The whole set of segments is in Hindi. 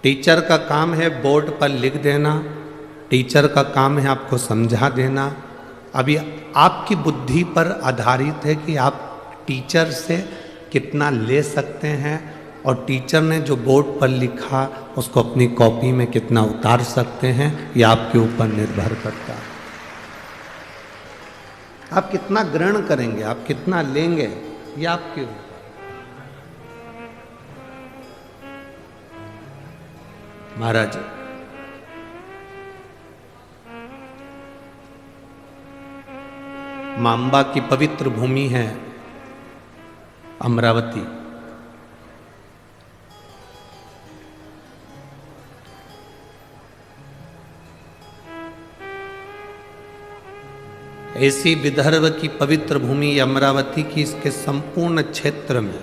टीचर का काम है बोर्ड पर लिख देना, टीचर का काम है आपको समझा देना। अभी आपकी बुद्धि पर आधारित है कि आप टीचर से कितना ले सकते हैं और टीचर ने जो बोर्ड पर लिखा उसको अपनी कॉपी में कितना उतार सकते हैं, यह आपके ऊपर निर्भर करता है। आप कितना ग्रहण करेंगे, आप कितना लेंगे, ये आपके ऊपर। महाराज मांबा की पवित्र भूमि है अमरावती। ऐसी विदर्भ की पवित्र भूमि अमरावती की, इसके संपूर्ण क्षेत्र में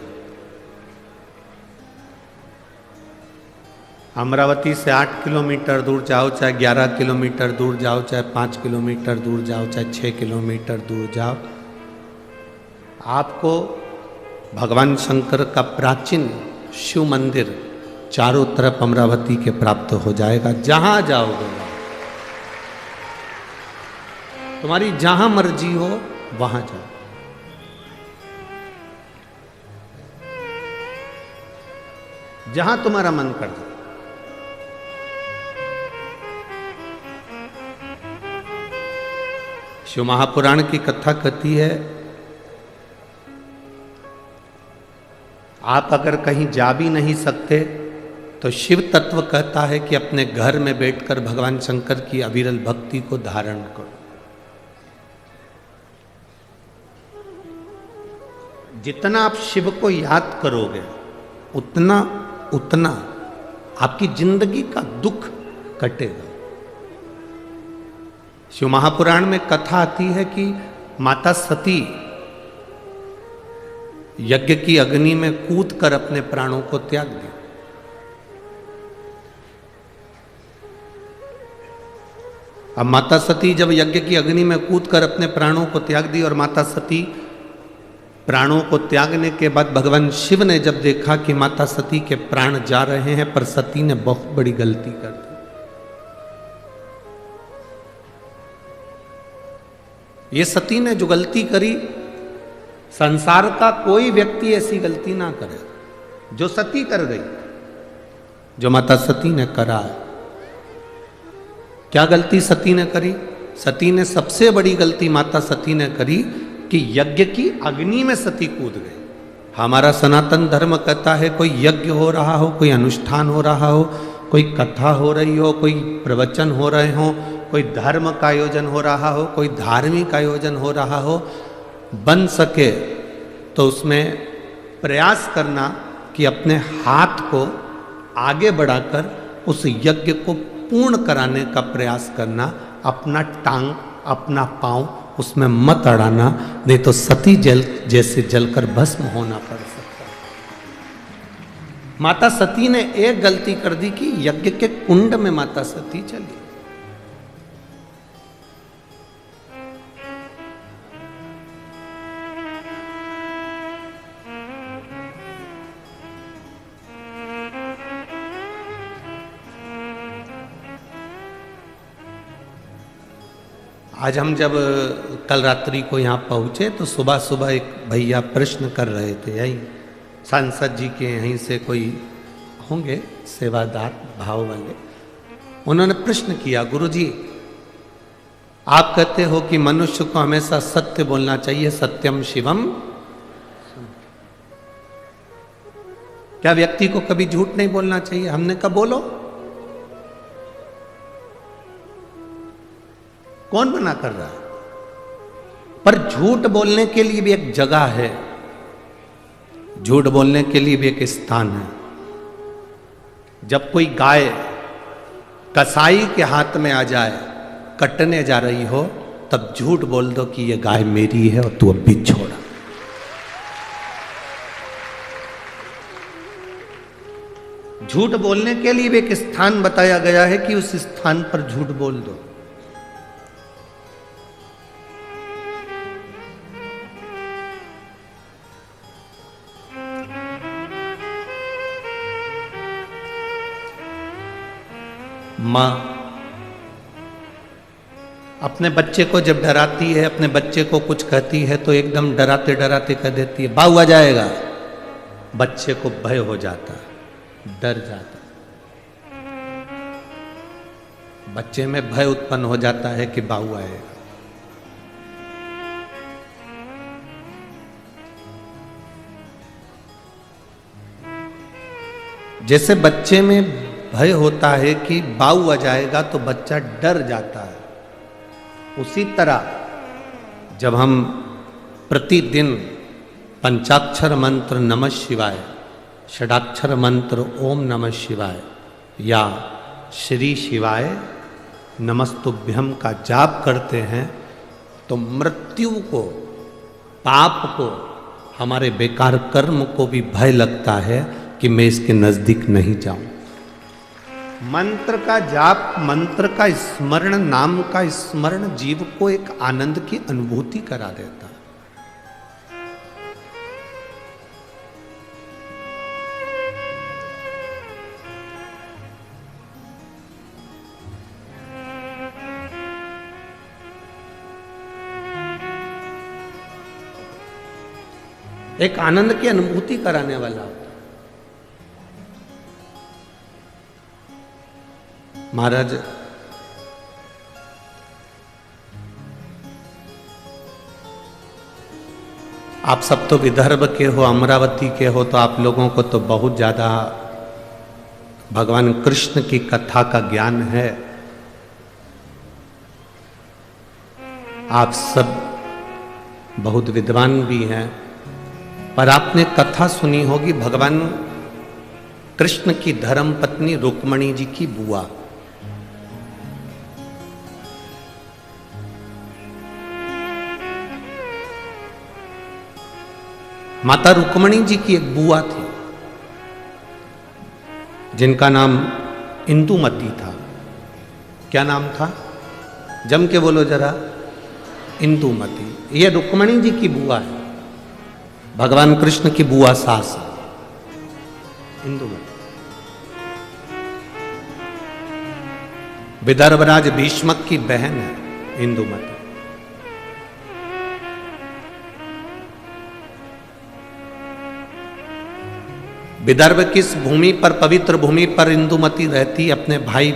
अमरावती से 8 किलोमीटर दूर जाओ, चाहे 11 किलोमीटर दूर जाओ, चाहे 5 किलोमीटर दूर जाओ, चाहे 6 किलोमीटर दूर जाओ, आपको भगवान शंकर का प्राचीन शिव मंदिर चारों तरफ अमरावती के प्राप्त हो जाएगा। जहां जाओगे तुम्हारी जहां मर्जी हो वहां जाओ। जहां तुम्हारा मन कर जाए। शिव महापुराण की कथा कहती है, आप अगर कहीं जा भी नहीं सकते तो शिव तत्व कहता है कि अपने घर में बैठकर भगवान शंकर की अविरल भक्ति को धारण करो। जितना आप शिव को याद करोगे उतना उतना आपकी जिंदगी का दुख कटेगा। शिव महापुराण में कथा आती है कि माता सती यज्ञ की अग्नि में कूदकर अपने प्राणों को त्याग दिया। अब माता सती जब यज्ञ की अग्नि में कूदकर अपने प्राणों को त्याग दी और माता सती प्राणों को त्यागने के बाद भगवान शिव ने जब देखा कि माता सती के प्राण जा रहे हैं, पर सती ने बहुत बड़ी गलती कर दी। ये सती ने जो गलती करी, संसार का कोई व्यक्ति ऐसी गलती ना करे जो सती कर गई, जो माता सती ने करा। क्या गलती सती ने करी? सती ने सबसे बड़ी गलती माता सती ने करी कि यज्ञ की अग्नि में सती कूद गई। हमारा सनातन धर्म कहता है कोई यज्ञ हो रहा हो, कोई अनुष्ठान हो रहा हो, कोई कथा हो रही हो, कोई प्रवचन हो रहे हो, कोई धर्म का आयोजन हो रहा हो, कोई धार्मिक आयोजन हो रहा हो, बन सके तो उसमें प्रयास करना कि अपने हाथ को आगे बढ़ाकर उस यज्ञ को पूर्ण कराने का प्रयास करना। अपना टांग, अपना पांव उसमें मत अड़ाना, नहीं तो सती जल जैसे जलकर भस्म होना पड़ सकता है। माता सती ने एक गलती कर दी कि यज्ञ के कुंड में माता सती चली। आज हम जब कल रात्रि को यहाँ पहुँचे तो सुबह सुबह एक भैया प्रश्न कर रहे थे, यही सांसद जी के यहीं से कोई होंगे सेवादार भाव वाले। उन्होंने प्रश्न किया, गुरुजी आप कहते हो कि मनुष्य को हमेशा सत्य बोलना चाहिए, सत्यम शिवम, क्या व्यक्ति को कभी झूठ नहीं बोलना चाहिए? हमने कहा बोलो। कौन मना कर रहा है? पर झूठ बोलने के लिए भी एक जगह है, झूठ बोलने के लिए भी एक स्थान है। जब कोई गाय कसाई के हाथ में आ जाए, कटने जा रही हो, तब झूठ बोल दो कि ये गाय मेरी है और तू अब भी छोड़ा। झूठ बोलने के लिए भी एक स्थान बताया गया है कि उस स्थान पर झूठ बोल दो। माँ अपने बच्चे को जब डराती है, अपने बच्चे को कुछ कहती है तो एकदम डराते डराते कह देती है बाऊ आ जाएगा। बच्चे को भय हो जाता है, डर जाता है, बच्चे में भय उत्पन्न हो जाता है कि बाऊ आएगा। जैसे बच्चे में भय होता है कि बाऊ आ जाएगा तो बच्चा डर जाता है, उसी तरह जब हम प्रतिदिन पंचाक्षर मंत्र नमः शिवाय, षडाक्षर मंत्र ओम नमः शिवाय या श्री शिवाय नमस्तुभ्यम का जाप करते हैं तो मृत्यु को, पाप को, हमारे बेकार कर्म को भी भय लगता है कि मैं इसके नजदीक नहीं जाऊं। मंत्र का जाप, मंत्र का स्मरण, नाम का स्मरण जीव को एक आनंद की अनुभूति करा देता है। एक आनंद की अनुभूति कराने वाला होता है। महाराज आप सब तो विदर्भ के हो, अमरावती के हो, तो आप लोगों को तो बहुत ज्यादा भगवान कृष्ण की कथा का ज्ञान है। आप सब बहुत विद्वान भी हैं, पर आपने कथा सुनी होगी भगवान कृष्ण की धर्म पत्नी रुक्मणी जी की बुआ। माता रुक्मणी जी की एक बुआ थी जिनका नाम इंदुमती था। क्या नाम था? जम के बोलो जरा। इंदुमती। ये रुक्मणी जी की बुआ है, भगवान कृष्ण की बुआ सास इंदुमती। विदर्भराज भीष्मक की बहन है इंदुमती। विदर्भ किस भूमि पर, पवित्र भूमि पर इंदुमती रहती? अपने भाई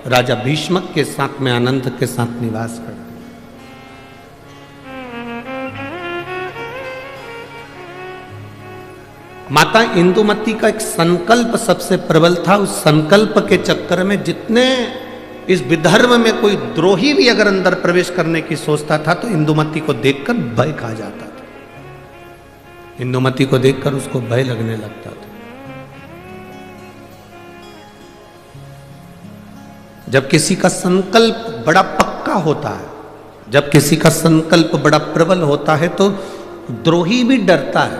राजा भीष्मक के साथ में आनंद के साथ निवास करती। माता इंदुमती का एक संकल्प सबसे प्रबल था। उस संकल्प के चक्कर में जितने इस विदर्भ में कोई द्रोही भी अगर अंदर प्रवेश करने की सोचता था तो इंदुमती को देखकर भय खा जाता था। इंदुमती को देखकर उसको भय लगने लगता था। जब किसी का संकल्प बड़ा पक्का होता है, जब किसी का संकल्प बड़ा प्रबल होता है तो द्रोही भी डरता है,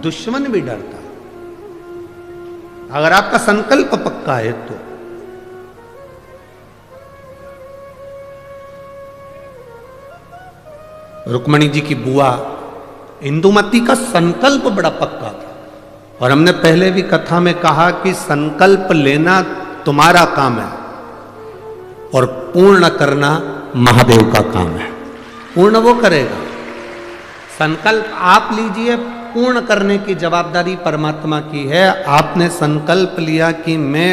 दुश्मन भी डरता है। अगर आपका संकल्प पक्का है तो रुक्मणी जी की बुआ इंदुमती का संकल्प बड़ा पक्का था। और हमने पहले भी कथा में कहा कि संकल्प लेना तुम्हारा काम है और पूर्ण करना महादेव का काम है। पूर्ण वो करेगा। संकल्प आप लीजिए, पूर्ण करने की जवाबदारी परमात्मा की है। आपने संकल्प लिया कि मैं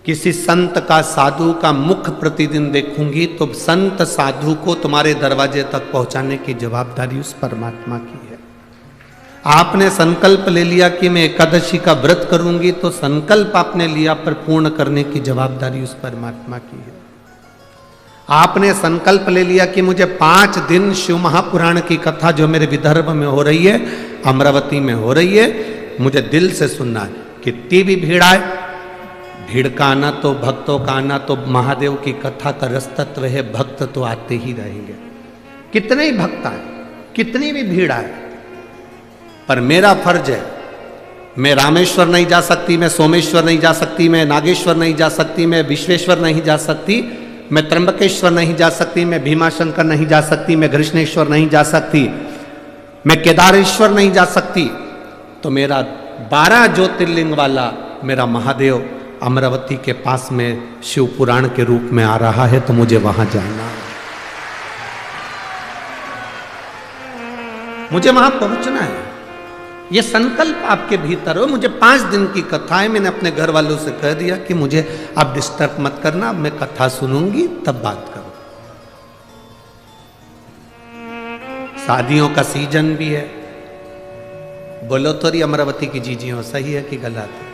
किसी संत का, साधु का मुख प्रतिदिन देखूंगी, तो संत साधु को तुम्हारे दरवाजे तक पहुंचाने की जवाबदारी उस परमात्मा की है। आपने संकल्प ले लिया कि मैं एकादशी का व्रत करूंगी, तो संकल्प आपने लिया पर पूर्ण करने की जवाबदारी उस परमात्मा की है। आपने संकल्प ले लिया कि मुझे 5 दिन शिव महापुराण की कथा जो मेरे विदर्भ में हो रही है, अमरावती में हो रही है, मुझे दिल से सुनना है। कितनी भी भीड़ आए, भीड़ का आना तो, भक्तों का आना तो महादेव की कथा का रस तत्व है। भक्त तो आते ही रहेंगे, कितने ही भक्त आए, कितनी भी भीड़ आए, पर मेरा फर्ज है। मैं रामेश्वर नहीं जा सकती, मैं सोमेश्वर नहीं जा सकती, मैं नागेश्वर नहीं जा सकती, मैं विश्वेश्वर नहीं जा सकती, मैं त्र्यंबकेश्वर नहीं जा सकती, मैं भीमाशंकर नहीं जा सकती, मैं कृष्णेश्वर नहीं जा सकती, मैं केदारेश्वर नहीं जा सकती। तो मेरा 12 ज्योतिर्लिंग वाला मेरा महादेव अमरावती के पास में शिव पुराण के रूप में आ रहा है, तो मुझे वहां जाना है, मुझे वहां पहुंचना है। ये संकल्प आपके भीतर हो। मुझे 5 दिन की कथा है, मैंने अपने घर वालों से कह दिया कि मुझे आप डिस्टर्ब मत करना, अब मैं कथा सुनूंगी तब बात करूं। शादियों का सीजन भी है। बोलो तो रही अमरावती की जीजियों, सही है कि गलत है?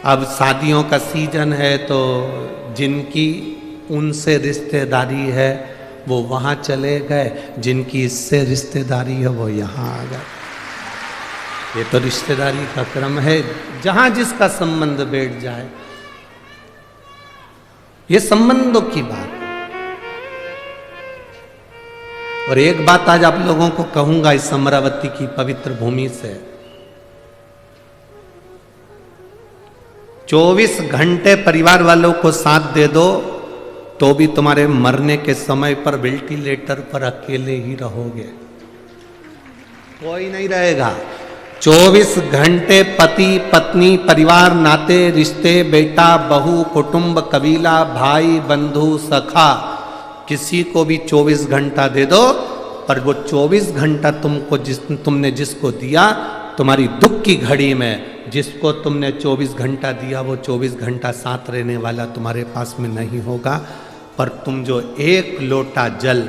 अब शादियों का सीजन है तो जिनकी उनसे रिश्तेदारी है वो वहां चले गए, जिनकी इससे रिश्तेदारी है वो यहां आ गए। ये तो रिश्तेदारी का क्रम है, जहां जिसका संबंध बैठ जाए, ये संबंधों की बात। और एक बात आज आप लोगों को कहूंगा इस अमरावती की पवित्र भूमि से, 24 घंटे परिवार वालों को साथ दे दो तो भी तुम्हारे मरने के समय पर वेंटिलेटर पर अकेले ही रहोगे, कोई नहीं रहेगा। 24 घंटे पति पत्नी परिवार नाते रिश्ते बेटा बहू कुटुंब कबीला भाई बंधु सखा किसी को भी 24 घंटा दे दो, पर वो 24 घंटा तुमने जिसको दिया, तुम्हारी दुख की घड़ी में जिसको तुमने 24 घंटा दिया, वो 24 घंटा साथ रहने वाला तुम्हारे पास में नहीं होगा। पर तुम जो 1 लोटा जल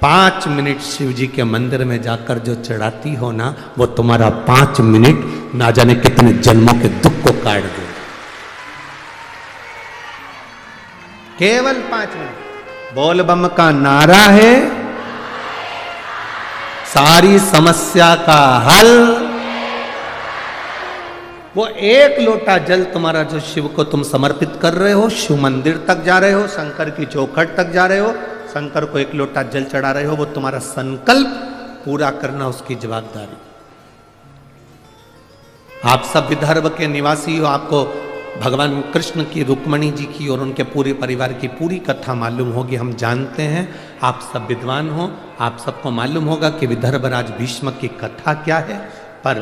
5 मिनट शिव जी के मंदिर में जाकर जो चढ़ाती हो ना, वो तुम्हारा 5 मिनट ना जाने कितने जन्मों के दुख को काट दे। केवल 5 मिनट बोल बम का नारा है, सारी समस्या का हल। वो 1 लोटा जल तुम्हारा जो शिव को तुम समर्पित कर रहे हो, शिव मंदिर तक जा रहे हो, शंकर की चौखट तक जा रहे हो, शंकर को 1 लोटा जल चढ़ा रहे हो, वो तुम्हारा संकल्प पूरा करना उसकी जवाबदारी। आप सब विदर्भ के निवासी हो, आपको भगवान कृष्ण की रुक्मणी जी की और उनके पूरे परिवार की पूरी कथा मालूम होगी। हम जानते हैं, आप सब विद्वान हो, आप सबको मालूम होगा कि विदर्भ राज भीष्म की कथा क्या है। पर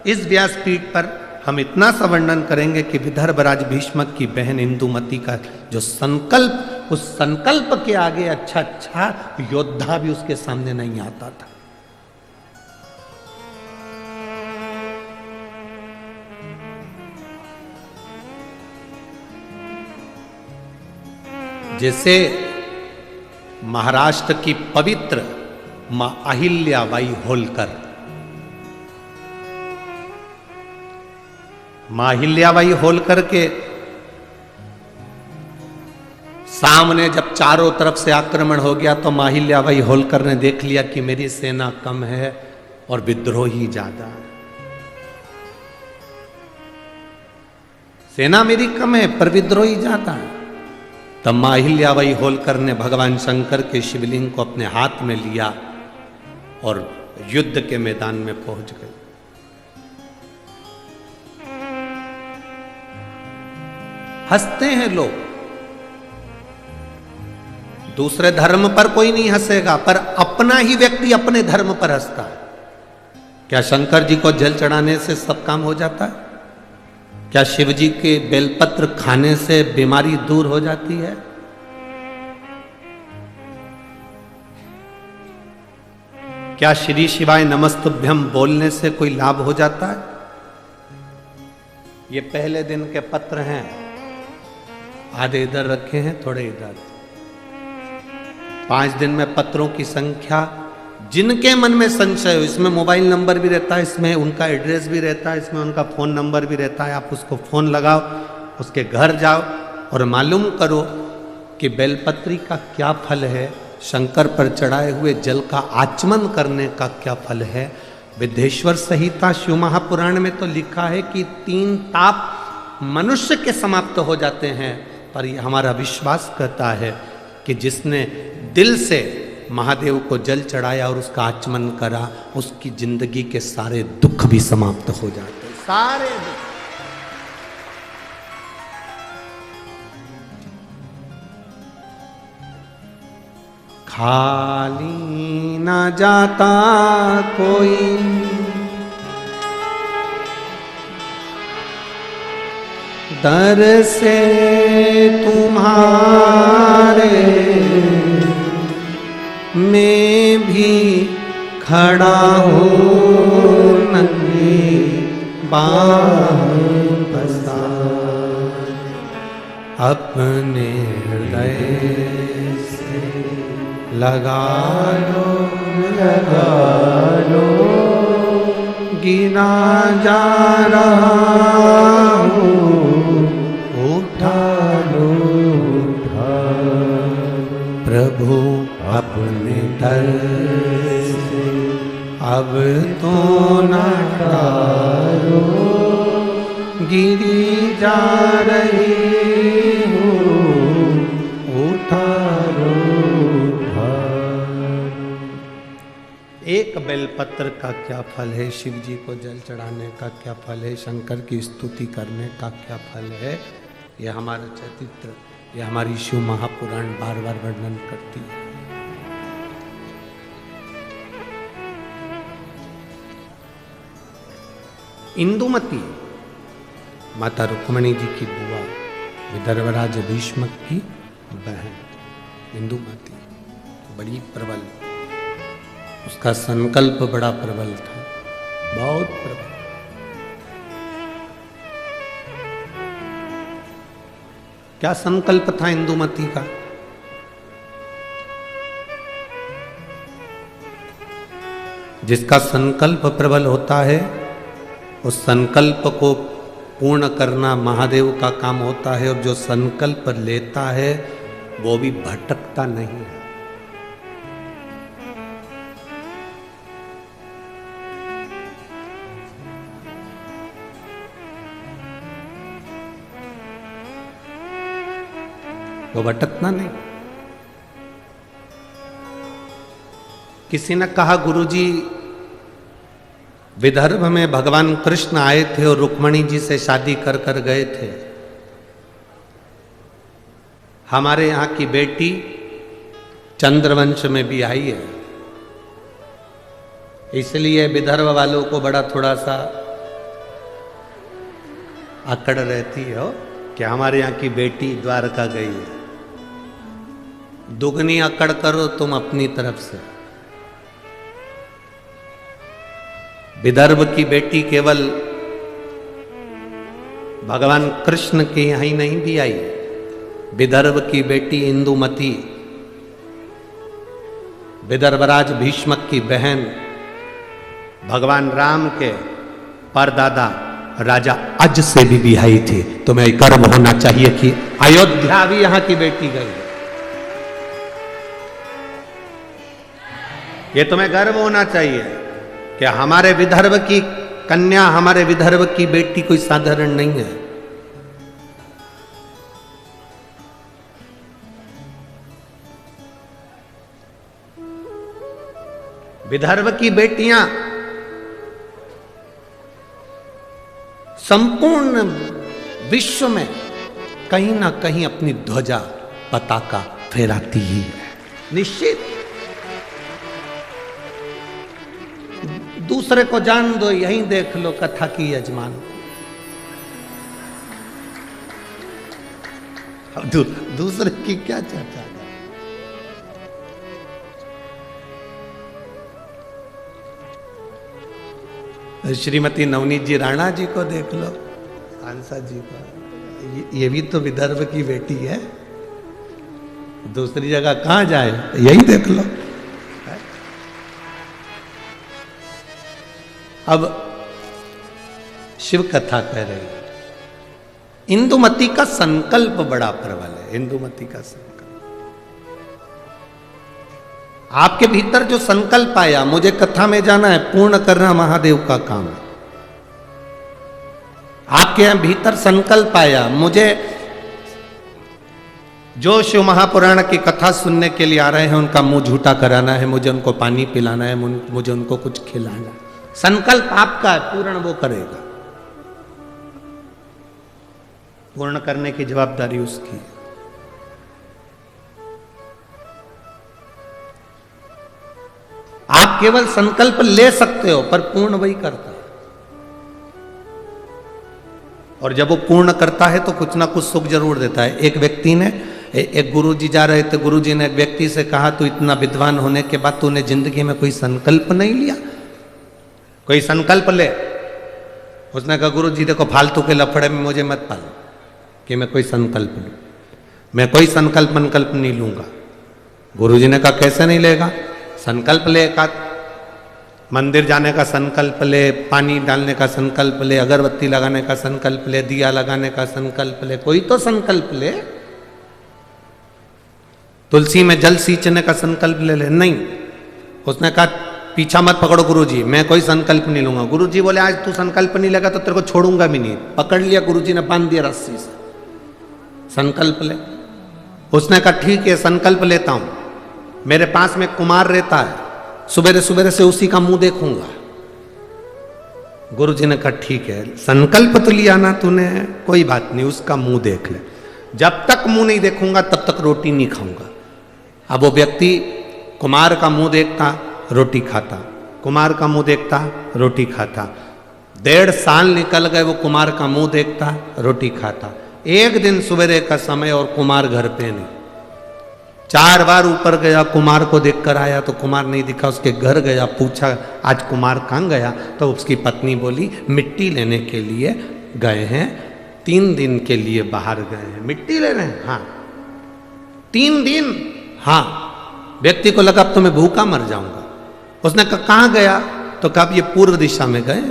इस व्यासपीठ पर हम इतना सा वर्णन करेंगे कि विदर्भ राज भीष्म की बहन इंदुमती का जो संकल्प, उस संकल्प के आगे अच्छा योद्धा भी उसके सामने नहीं आता था। जैसे महाराष्ट्र की पवित्र मां अहिल्याबाई होलकर, मां अहिल्याबाई होलकर के सामने जब चारों तरफ से आक्रमण हो गया तो मां अहिल्याबाई होलकर ने देख लिया कि मेरी सेना कम है और विद्रोही ज्यादा है। सेना मेरी कम है पर विद्रोही ज्यादा है। तब मां अहिल्याबाई होलकर ने भगवान शंकर के शिवलिंग को अपने हाथ में लिया और युद्ध के मैदान में पहुंच गए। हंसते हैं लोग, दूसरे धर्म पर कोई नहीं हंसेगा, पर अपना ही व्यक्ति अपने धर्म पर हंसता है। क्या शंकर जी को जल चढ़ाने से सब काम हो जाता है? क्या शिव जी के बेलपत्र खाने से बीमारी दूर हो जाती है? क्या श्री शिवाय नमस्तुभ्यम बोलने से कोई लाभ हो जाता है? ये पहले दिन के पत्र हैं, आधे इधर रखे हैं, थोड़े इधर। 5 दिन में पत्रों की संख्या, जिनके मन में संशय हो, इसमें मोबाइल नंबर भी रहता है, इसमें उनका एड्रेस भी रहता है, इसमें उनका फोन नंबर भी रहता है। आप उसको फोन लगाओ, उसके घर जाओ और मालूम करो कि बेलपत्री का क्या फल है, शंकर पर चढ़ाए हुए जल का आचमन करने का क्या फल है। विद्येश्वर संहिता शिव महापुराण में तो लिखा है कि 3 ताप मनुष्य के समाप्त हो जाते हैं, पर यह हमारा विश्वास कहता है कि जिसने दिल से महादेव को जल चढ़ाया और उसका आचमन करा, उसकी जिंदगी के सारे दुख भी समाप्त हो जाते हैं, सारे दुख। खाली ना जाता कोई दर से तुम्हारे मैं भी खड़ा हूँ नंगी बाहों पसार, अपने हृदय से लगा लो गिरा जा रहा हूँ, उठा लो प्रभु अपने दर से अब तो न टालो, गिरी जा रही हूँ, उठा लो। एक बेलपत्र का क्या फल है, शिव जी को जल चढ़ाने का क्या फल है, शंकर की स्तुति करने का क्या फल है, यह हमारा चरित्र, यह हमारी शिव महापुराण बार बार वर्णन करती है। इंदुमती माता रुक्मणी जी की बुआ, विदर्भराज भीष्मक की बहन इंदुमती बड़ी प्रबल, उसका संकल्प बड़ा प्रबल था, बहुत प्रबल। क्या संकल्प था इंदुमती का? जिसका संकल्प प्रबल होता है उस संकल्प को पूर्ण करना महादेव का काम होता है, और जो संकल्प लेता है वो भी भटकता नहीं है। वो भटकना नहीं। किसी ने कहा गुरुजी विदर्भ में भगवान कृष्ण आए थे और रुक्मणी जी से शादी कर कर गए थे, हमारे यहाँ की बेटी चंद्रवंश में भी आई है, इसलिए विदर्भ वालों को बड़ा थोड़ा सा अकड़ रहती हो कि हमारे यहाँ की बेटी द्वारका गई है। दुगनी अकड़ करो तुम अपनी तरफ से। विदर्भ की बेटी केवल भगवान कृष्ण के यहाँ ही नहीं भी आई, विदर्भ की बेटी इंदुमती विदर्भराज भीष्मक की बहन, भगवान राम के परदादा राजा अज से भी बिहाई थी। तुम्हें गर्व होना चाहिए कि अयोध्या भी यहां की बेटी गई है। ये तुम्हें गर्व होना चाहिए कि हमारे विदर्भ की कन्या, हमारे विदर्भ की बेटी कोई साधारण नहीं है। विदर्भ की बेटियां संपूर्ण विश्व में कहीं ना कहीं अपनी ध्वजा पताका फहराती ही है, निश्चित। दूसरे को जान दो, यहीं देख लो कथा की यजमान। दूसरे की क्या चर्चा। श्रीमती नवनीत जी राणा जी को देख लो, आंसा जी को, ये भी तो विदर्भ की बेटी है। दूसरी जगह कहां जाए, यही देख लो। अब शिव कथा कह रही है, इंदुमती का संकल्प बड़ा प्रबल है। इंदुमती का संकल्प, आपके भीतर जो संकल्प आया, मुझे कथा में जाना है, पूर्ण करना महादेव का काम है। आपके यहां भीतर संकल्प आया, मुझे जो शिव महापुराण की कथा सुनने के लिए आ रहे हैं उनका मुंह झूठा कराना है, मुझे उनको पानी पिलाना है, मुझे उनको कुछ खिलाना। संकल्प आपका है, पूर्ण वो करेगा। पूर्ण करने की जवाबदारी उसकी है। आप केवल संकल्प ले सकते हो, पर पूर्ण वही करता है। और जब वो पूर्ण करता है तो कुछ ना कुछ सुख जरूर देता है। एक व्यक्ति ने एक गुरुजी जा रहे थे, गुरुजी ने एक व्यक्ति से कहा, तू इतना विद्वान होने के बाद तूने जिंदगी में कोई संकल्प नहीं लिया, कोई संकल्प ले। उसने कहा, गुरुजी देखो फालतू के लफड़े में मुझे मत पालो कि मैं कोई संकल्प लूं, मैं कोई संकल्प नहीं लूंगा। गुरुजी ने कहा, कैसे नहीं लेगा? संकल्प ले, एक मंदिर जाने का संकल्प ले, पानी डालने का संकल्प ले, अगरबत्ती लगाने का संकल्प ले, दिया लगाने का संकल्प ले, कोई तो संकल्प ले। तुलसी में जल सींचने का संकल्प ले। नहीं, उसने कहा पीछा मत पकड़ो गुरुजी, मैं कोई संकल्प नहीं लूंगा। गुरुजी बोले, आज तू संकल्प नहीं लेगा तो तेरे को छोड़ूंगा भी नहीं। पकड़ लिया गुरुजी ने, बांध दिया रस्सी से, संकल्प ले। उसने कहा ठीक है, संकल्प लेता हूं। मेरे पास में कुमार रहता है, सुबेरे सुबेरे से उसी का मुंह देखूंगा। गुरुजी ने कहा ठीक है, संकल्प तो लिया ना तूने, कोई बात नहीं, उसका मुंह देख ले। जब तक मुंह नहीं देखूंगा तब तक रोटी नहीं खाऊंगा। अब वो व्यक्ति कुमार का मुंह देखता, रोटी खाता, कुमार का मुंह देखता, रोटी खाता। 1.5 साल निकल गए, वो कुमार का मुंह देखता, रोटी खाता। एक दिन सवेरे का समय और कुमार घर पे नहीं। 4 बार ऊपर गया, कुमार को देखकर आया तो कुमार नहीं दिखा। उसके घर गया, पूछा आज कुमार कहाँ गया? तो उसकी पत्नी बोली, मिट्टी लेने के लिए गए हैं, 3 दिन के लिए बाहर गए हैं। मिट्टी ले रहे हैं? हाँ। 3 दिन? हाँ। व्यक्ति को लगा अब तो मैं भूखा मर जाऊंगा। उसने कहा कहाँ गया? तो कहा ये पूर्व दिशा में गए।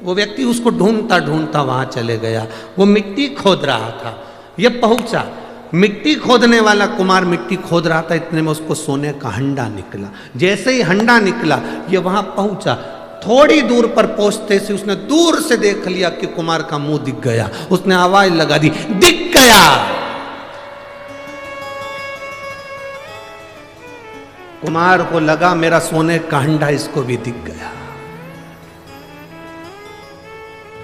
वो व्यक्ति उसको ढूंढता ढूंढता वहां चले गया। वो मिट्टी खोद रहा था, ये पहुंचा। मिट्टी खोदने वाला कुमार मिट्टी खोद रहा था, इतने में उसको सोने का हंडा निकला। जैसे ही हंडा निकला, ये वहां पहुंचा। थोड़ी दूर पर पहुंचते से उसने दूर से देख लिया कि कुमार का मुंह दिख गया। उसने आवाज लगा दी, दिख गया। कुमार को लगा मेरा सोने का हंडा इसको भी दिख गया।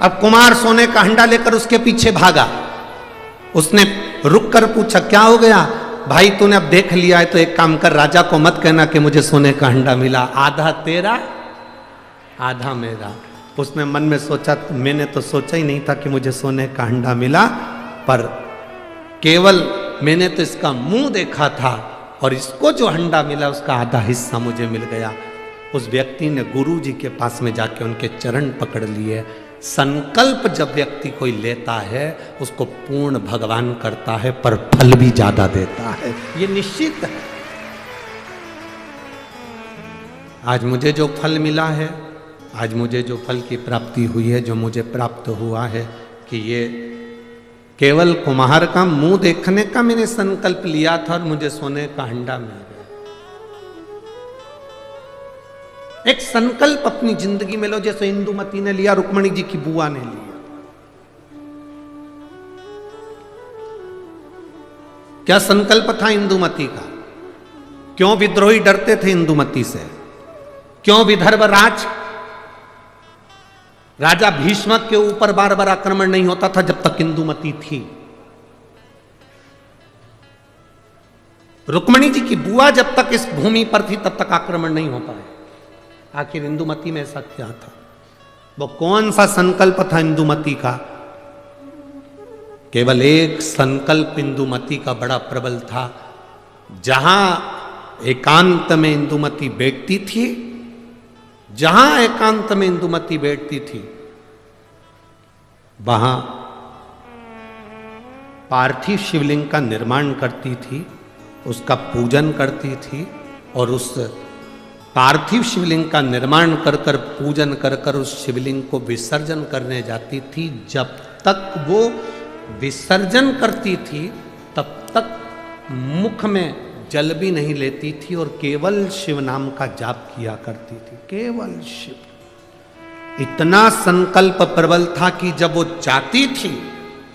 अब कुमार सोने का हंडा लेकर उसके पीछे भागा। उसने रुक कर पूछा क्या हो गया? भाई तूने अब देख लिया है तो एक काम कर, राजा को मत कहना कि मुझे सोने का हंडा मिला, आधा तेरा आधा मेरा। उसने मन में सोचा, मैंने तो सोचा ही नहीं था कि मुझे सोने का हंडा मिला, पर केवल मैंने तो इसका मुंह देखा था और इसको जो हंडा मिला उसका आधा हिस्सा मुझे मिल गया। उस व्यक्ति ने गुरु जी के पास में जाके उनके चरण पकड़ लिए। संकल्प जब व्यक्ति कोई लेता है उसको पूर्ण भगवान करता है, पर फल भी ज्यादा देता है, ये निश्चित है। आज मुझे जो फल मिला है, आज मुझे जो फल की प्राप्ति हुई है, जो मुझे प्राप्त हुआ है, कि ये केवल कुम्हार का मुंह देखने का मैंने संकल्प लिया था और मुझे सोने का हंडा मिल गया। एक संकल्प अपनी जिंदगी में लो, जैसे इंदुमती ने लिया, रुक्मणी जी की बुआ ने लिया। क्या संकल्प था इंदुमती का? क्यों विद्रोही डरते थे इंदुमती से? क्यों विदर्भ राजा भीष्मक के ऊपर बार बार आक्रमण नहीं होता था जब तक इंदुमती थी? रुक्मणी जी की बुआ जब तक इस भूमि पर थी तब तक आक्रमण नहीं हो पाए। आखिर इंदुमती में ऐसा क्या था? वो कौन सा संकल्प था इंदुमती का? केवल एक संकल्प इंदुमती का बड़ा प्रबल था। जहां एकांत में इंदुमती बैठती थी, जहां एकांत में इंदुमती बैठती थी, वहां पार्थिव शिवलिंग का निर्माण करती थी, उसका पूजन करती थी, और उस पार्थिव शिवलिंग का निर्माण कर कर पूजन कर कर उस शिवलिंग को विसर्जन करने जाती थी। जब तक वो विसर्जन करती थी तब तक मुख में जल भी नहीं लेती थी और केवल शिव नाम का जाप किया करती थी, केवल शिव। इतना संकल्प प्रबल था कि जब वो जाती थी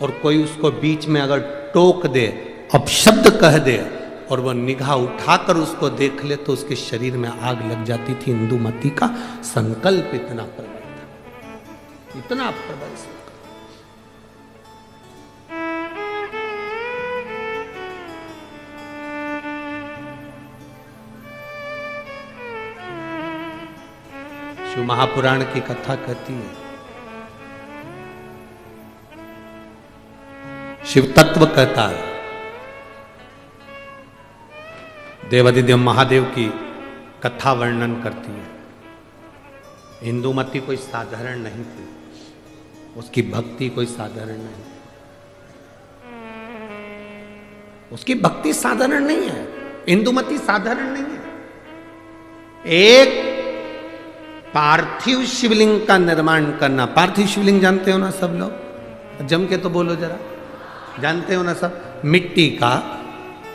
और कोई उसको बीच में अगर टोक दे, अपशब्द कह दे और वह निगाह उठाकर उसको देख ले तो उसके शरीर में आग लग जाती थी। इंदुमती का संकल्प इतना प्रबल था, इतना प्रबल संकल्प। शिव महापुराण की कथा कहती है शिव तत्व कहता है। देवादिदेव महादेव की कथा वर्णन करती है। इंदुमती कोई साधारण नहीं थी, उसकी भक्ति कोई साधारण नहीं, उसकी भक्ति साधारण नहीं है। इंदुमती साधारण नहीं है। एक पार्थिव शिवलिंग का निर्माण करना, पार्थिव शिवलिंग जानते हो ना सब लोग, जम के तो बोलो जरा, जानते हो ना सब, मिट्टी का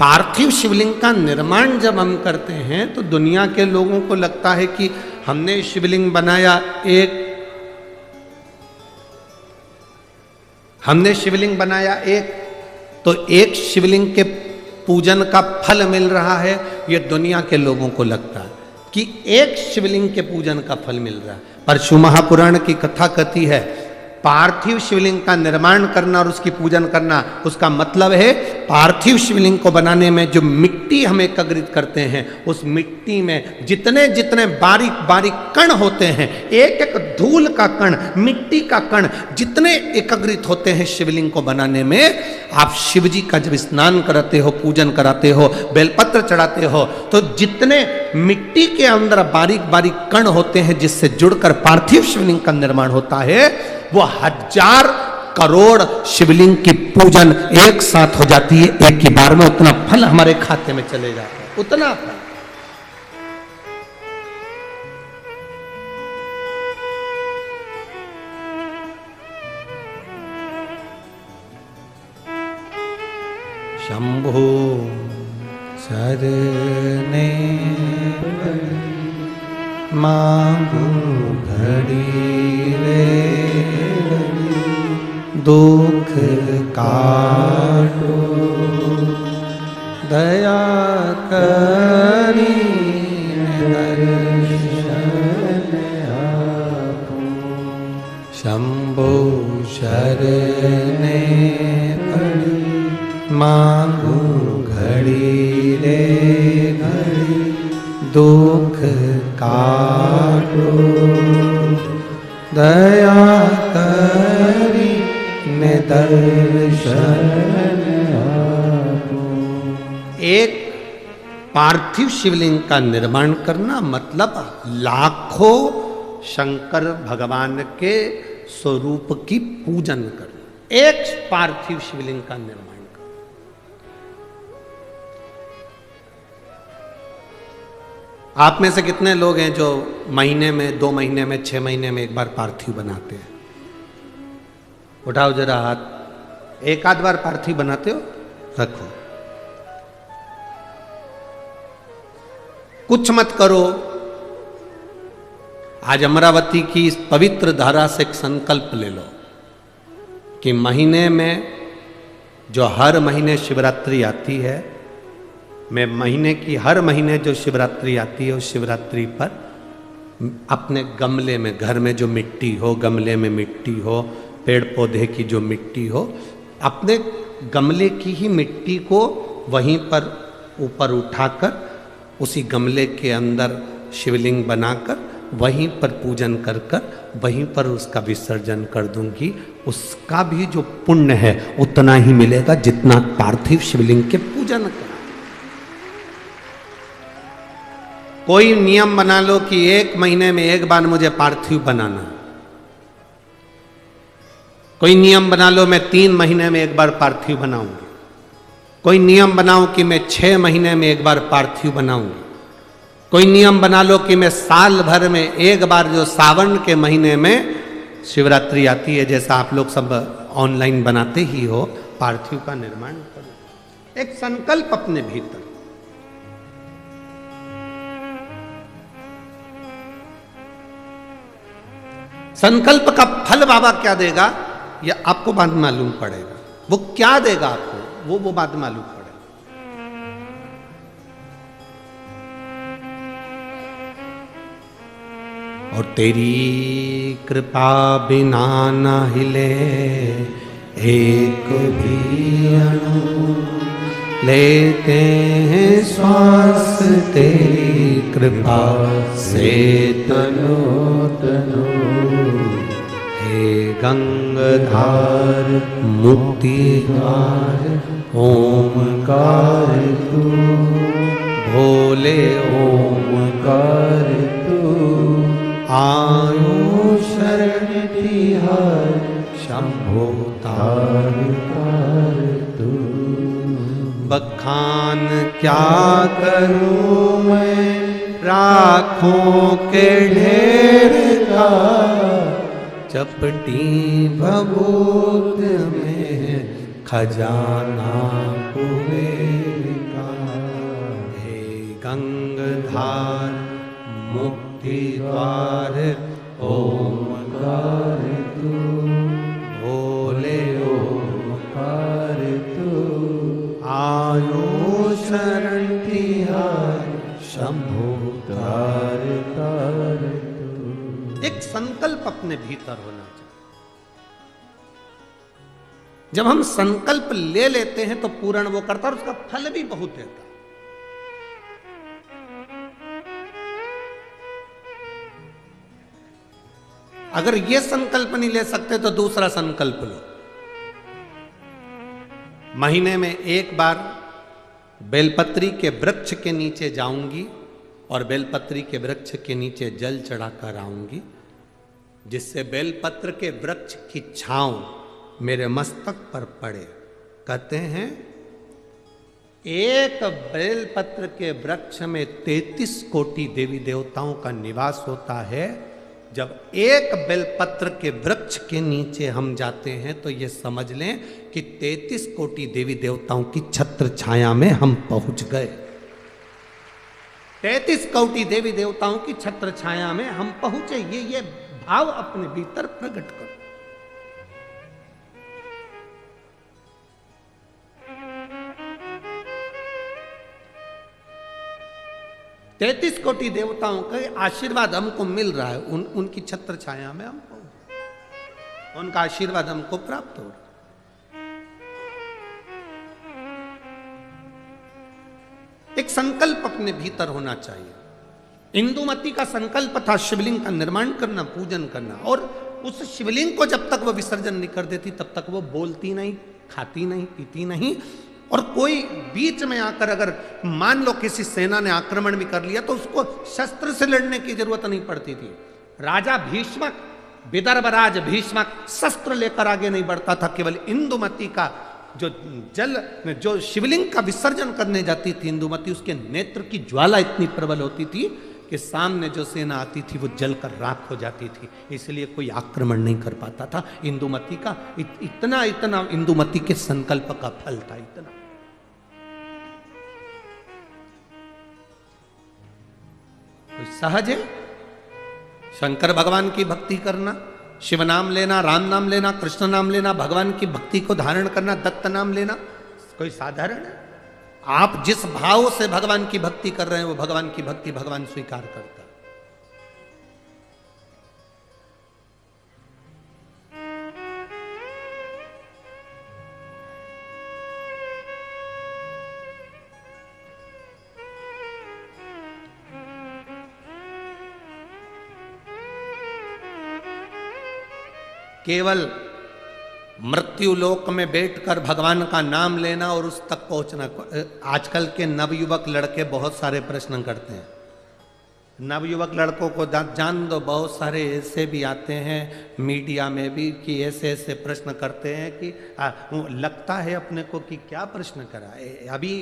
पार्थिव शिवलिंग का निर्माण जब हम करते हैं तो दुनिया के लोगों को लगता है कि हमने शिवलिंग बनाया, हमने शिवलिंग बनाया एक, तो एक शिवलिंग के पूजन का फल मिल रहा है। ये दुनिया के लोगों को लगता है कि एक शिवलिंग के पूजन का फल मिल रहा है, पर शिव महापुराण की कथा कहती है पार्थिव शिवलिंग का निर्माण करना और उसकी पूजन करना, उसका मतलब है पार्थिव शिवलिंग को बनाने में जो मिट्टी हम एकत्रित करते हैं, उस मिट्टी में जितने जितने बारीक बारीक कण होते हैं, एक एक धूल का कण, मिट्टी का कण जितने एकत्रित होते हैं शिवलिंग को बनाने में, आप शिव जी का जब स्नान कराते हो, पूजन कराते हो, बेलपत्र चढ़ाते हो, तो जितने मिट्टी के अंदर बारीक बारीक कण होते हैं जिससे जुड़कर पार्थिव शिवलिंग का निर्माण होता है, वो 1000 करोड़ शिवलिंग की पूजन एक साथ हो जाती है एक ही बार में। उतना फल हमारे खाते में चले जाता है, उतना फल। शंभो शरणे मांगू घड़ी रे, दुख काटो दया करी दर्शन आपो। शंभो शरणे पड़ी मांगू घड़ी रे घड़ी, दुख काटो दया करी दर्शन आपो। एक पार्थिव शिवलिंग का निर्माण करना मतलब लाखों शंकर भगवान के स्वरूप की पूजन करना, एक पार्थिव शिवलिंग का निर्माण। आप में से कितने लोग हैं जो महीने में, 2 महीने में, 6 महीने में एक बार पार्थिव बनाते हैं? उठाओ जरा हाथ। एक आध बार पार्थिव बनाते हो? रखो। कुछ मत करो। आज अमरावती की इस पवित्र धारा से एक संकल्प ले लो कि महीने में, जो हर महीने शिवरात्रि आती है, मैं महीने की हर महीने जो शिवरात्रि आती है उस शिवरात्रि पर अपने गमले में, घर में जो मिट्टी हो, गमले में मिट्टी हो, पेड़ पौधे की जो मिट्टी हो, अपने गमले की ही मिट्टी को वहीं पर ऊपर उठाकर उसी गमले के अंदर शिवलिंग बनाकर वहीं पर पूजन कर कर वहीं पर उसका विसर्जन कर दूंगी। उसका भी जो पुण्य है उतना ही मिलेगा जितना पार्थिव शिवलिंग के पूजन का। कोई नियम बना लो कि 1 महीने में एक बार मुझे पार्थिव बनाना। कोई नियम बना लो मैं 3 महीने में एक बार पार्थिव बनाऊंगी। कोई नियम बनाओ कि मैं 6 महीने में एक बार पार्थिव बनाऊंगी। कोई नियम बना लो कि मैं साल भर में एक बार, जो सावन के महीने में शिवरात्रि आती है, जैसा आप लोग सब ऑनलाइन बनाते ही हो, पार्थिव का निर्माण करो। एक संकल्प अपने भीतर। संकल्प का फल बाबा क्या देगा यह आपको बाद में मालूम पड़ेगा। वो क्या देगा आपको वो बाद में मालूम पड़ेगा। और तेरी कृपा बिना न हिले एक भी अणु, लेते हैं श्वास तेरी कृपा से तनो तनो। हे गंगाधार मुक्ति द्वार ओमकार तू, भोले ओमकार तू, आयो शरण तिहार शंभो तार तार तू। बखान क्या करूं मैं राखों के ढेर का, चपटी भभूत में खजाना कुबेर का। हे गंगाधार मुक्ति द्वार ओमकार तू, भोले ओमकार तू, आयो शरण तिहार शंभो तार तार तू। एक संकल्प अपने भीतर होना चाहिए। जब हम संकल्प ले लेते हैं तो पूर्ण वो करता है और उसका फल भी बहुत देता है। अगर ये संकल्प नहीं ले सकते तो दूसरा संकल्प लो। महीने में एक बार बेलपत्री के वृक्ष के नीचे जाऊंगी और बेलपत्री के वृक्ष के नीचे जल चढ़ाकर आऊंगी, जिससे बेलपत्र के वृक्ष की छांव मेरे मस्तक पर पड़े। कहते हैं एक बेलपत्र के वृक्ष में 33 कोटि देवी देवताओं का निवास होता है। जब एक बेलपत्र के वृक्ष के नीचे हम जाते हैं तो ये समझ लें कि 33 कोटि देवी देवताओं की छत्र छाया में हम पहुंच गए। 33 कोटि देवी देवताओं की छत्र छाया में हम पहुंचे। ये भाव अपने भीतर प्रकट करो। तैतीस कोटि देवताओं का आशीर्वाद हमको मिल रहा है। उनकी छत्र छाया में हम पहुंचे, उनका आशीर्वाद हमको प्राप्त हो रहा है। एक संकल्प अपने भीतर होना चाहिए। इंदुमती का संकल्प था शिवलिंग का निर्माण करना, पूजन करना, और उस शिवलिंग को जब तक वो विसर्जन नहीं कर देती तब तक वो बोलती नहीं, खाती नहीं, पीती नहीं। और कोई बीच में आकर अगर मान लो किसी सेना ने आक्रमण भी कर लिया तो उसको शस्त्र से लड़ने की जरूरत नहीं पड़ती थी। राजा भीष्मक, विदर्भराज भीष्मक शस्त्र लेकर आगे नहीं बढ़ता था। केवल इंदुमती का जो शिवलिंग का विसर्जन करने जाती थी इंदुमती, उसके नेत्र की ज्वाला इतनी प्रबल होती थी कि सामने जो सेना आती थी वो जलकर राख हो जाती थी। इसलिए कोई आक्रमण नहीं कर पाता था। इंदुमती का इतना इंदुमती के संकल्प का फल था। इतना कोई सहज है शंकर भगवान की भक्ति करना, शिव नाम लेना, राम नाम लेना, कृष्ण नाम लेना, भगवान की भक्ति को धारण करना, दत्त नाम लेना कोई साधारण है? आप जिस भाव से भगवान की भक्ति कर रहे हैं वो भगवान की भक्ति भगवान स्वीकार करता है। केवल मृत्यु लोक में बैठकर भगवान का नाम लेना और उस तक पहुंचना। आजकल के नवयुवक लड़के बहुत सारे प्रश्न करते हैं। नवयुवक लड़कों को जान दो, बहुत सारे ऐसे भी आते हैं मीडिया में भी कि ऐसे ऐसे प्रश्न करते हैं कि लगता है अपने को कि क्या प्रश्न करा। अभी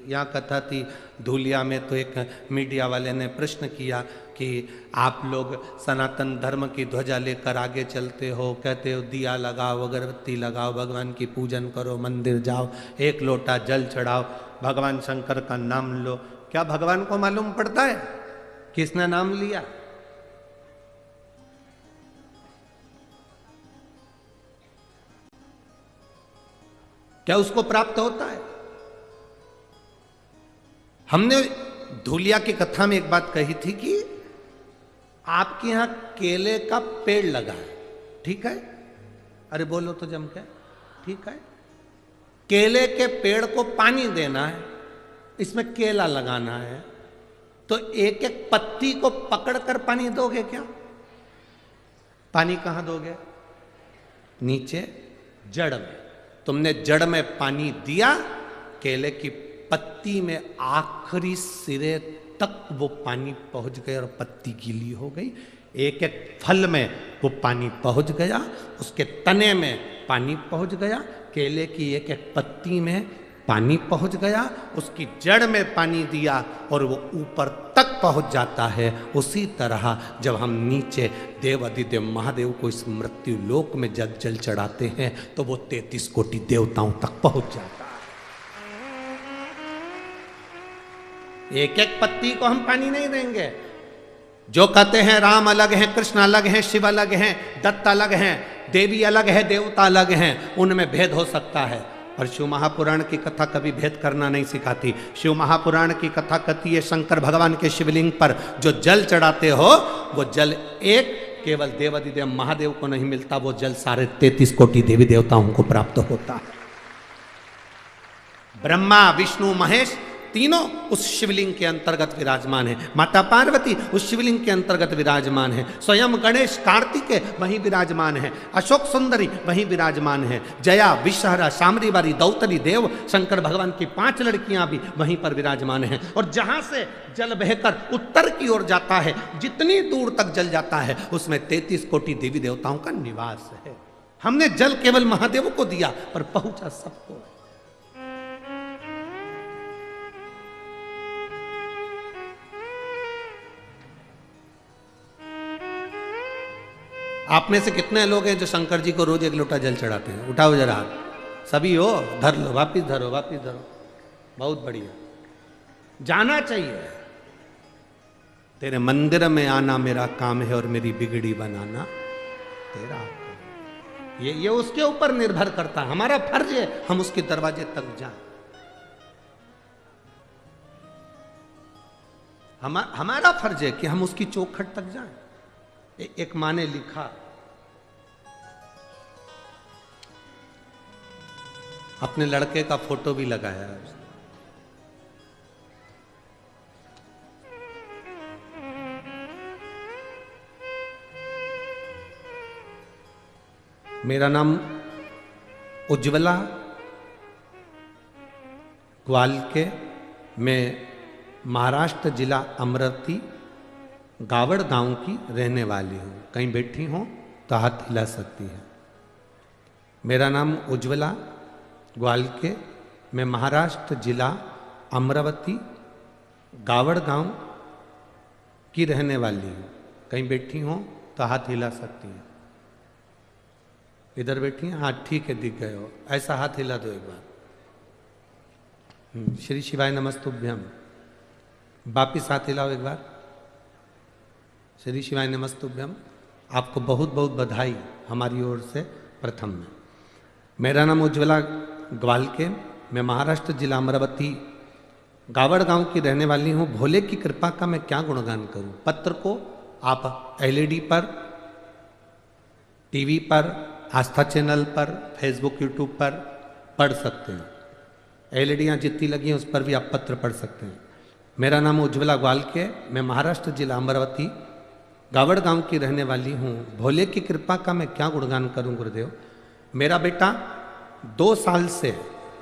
यहाँ कथा थी धूलिया में, तो एक मीडिया वाले ने प्रश्न किया कि आप लोग सनातन धर्म की ध्वजा लेकर आगे चलते हो, कहते हो दिया लगाओ, अगरबत्ती लगाओ, भगवान की पूजन करो, मंदिर जाओ, एक लोटा जल चढ़ाओ, भगवान शंकर का नाम लो। क्या भगवान को मालूम पड़ता है किसने नाम लिया? क्या उसको प्राप्त होता है? हमने धूलिया की कथा में एक बात कही थी कि आपके यहां केले का पेड़ लगा है, ठीक है? अरे बोलो तो जम के, ठीक है? केले के पेड़ को पानी देना है, इसमें केला लगाना है, तो एक एक पत्ती को पकड़कर पानी दोगे क्या? पानी कहां दोगे? नीचे जड़ में। तुमने जड़ में पानी दिया, केले की पत्ती में आखिरी सिरे तक वो पानी पहुंच गया और पत्ती गीली हो गई। एक एक फल में वो पानी पहुंच गया, उसके तने में पानी पहुंच गया, केले की एक एक पत्ती में पानी पहुंच गया, उसकी जड़ में पानी दिया और वो ऊपर तक पहुंच जाता है। उसी तरह जब हम नीचे देव अधिदेव महादेव को इस मृत्यु लोक में जब जल चढ़ाते हैं तो वो 33 कोटि देवताओं तक पहुंच जाता है। एक एक पत्ती को हम पानी नहीं देंगे। जो कहते हैं राम अलग हैं, कृष्ण अलग हैं, शिव अलग हैं, दत्त अलग हैं, देवी अलग है, देवता अलग हैं, उनमें भेद हो सकता है, पर शिव महापुराण की कथा कभी भेद करना नहीं सिखाती। शिव महापुराण की कथा कहती है शंकर भगवान के शिवलिंग पर जो जल चढ़ाते हो वो जल एक केवल देवादिदेव महादेव को नहीं मिलता, वो जल सारे 33 कोटि देवी देवताओं को प्राप्त होता है। ब्रह्मा विष्णु महेश तीनों उस शिवलिंग के अंतर्गत विराजमान है। माता पार्वती उस शिवलिंग के अंतर्गत विराजमान है। स्वयं गणेश कार्तिकेय वहीं विराजमान है। अशोक सुंदरी वहीं विराजमान है। जया विषहरा शामरीवारी दौतरी देव शंकर भगवान की 5 लड़कियां भी वहीं पर विराजमान हैं। और जहां से जल बहकर उत्तर की ओर जाता है, जितनी दूर तक जल जाता है उसमें 33 कोटि देवी देवताओं का निवास है। हमने जल केवल महादेव को दिया पर पहुंचा सबको। आप में से कितने लोग हैं जो शंकर जी को रोज 1 लोटा जल चढ़ाते हैं? उठाओ जरा हाथ। सभी हो? धर लो, वापिस धरो, वापिस धरो। बहुत बढ़िया, जाना चाहिए। तेरे मंदिर में आना मेरा काम है और मेरी बिगड़ी बनाना तेरा काम। ये उसके ऊपर निर्भर करता है। हमारा फर्ज है हम उसके दरवाजे तक जाएं। हमारा फर्ज है कि हम उसकी चौखट तक जाएं। एक माँ ने लिखा, अपने लड़के का फोटो भी लगाया है उसने। मेरा नाम उज्ज्वला ग्वालके, मैं महाराष्ट्र जिला अमरावती गावड़ गांव की रहने वाली हूँ। कहीं बैठी हो तो हाथ हिला सकती है। मेरा नाम उज्ज्वला ग्वालके, मैं महाराष्ट्र जिला अमरावती गावड़ गांव की रहने वाली हूँ। कहीं बैठी हो तो हाथ हिला सकती है। इधर बैठी हैं? हाँ ठीक है, दिख गए हो। ऐसा हाथ हिला दो एक बार। श्री शिवाय नमस्तुभ्यम। वापिस हाथ हिलाओ एक बार। श्री शिवाय नमस्तुभ्यम। आपको बहुत बहुत बधाई हमारी ओर से। प्रथम में मेरा नाम उज्ज्वला ग्वालके, मैं महाराष्ट्र जिला अमरावती गावड़ गांव की रहने वाली हूँ। भोले की कृपा का मैं क्या गुणगान करूँ। पत्र को आप एलईडी पर, टीवी पर, आस्था चैनल पर, फेसबुक यूट्यूब पर पढ़ सकते हैं। एलईडियाँ जितनी लगी हैं उस पर भी आप पत्र पढ़ सकते हैं। मेरा नाम उज्ज्वला ग्वालके, मैं महाराष्ट्र जिला अमरावती गावड़ गांव की रहने वाली हूँ। भोले की कृपा का मैं क्या गुणगान करूँ गुरुदेव। मेरा बेटा 2 साल से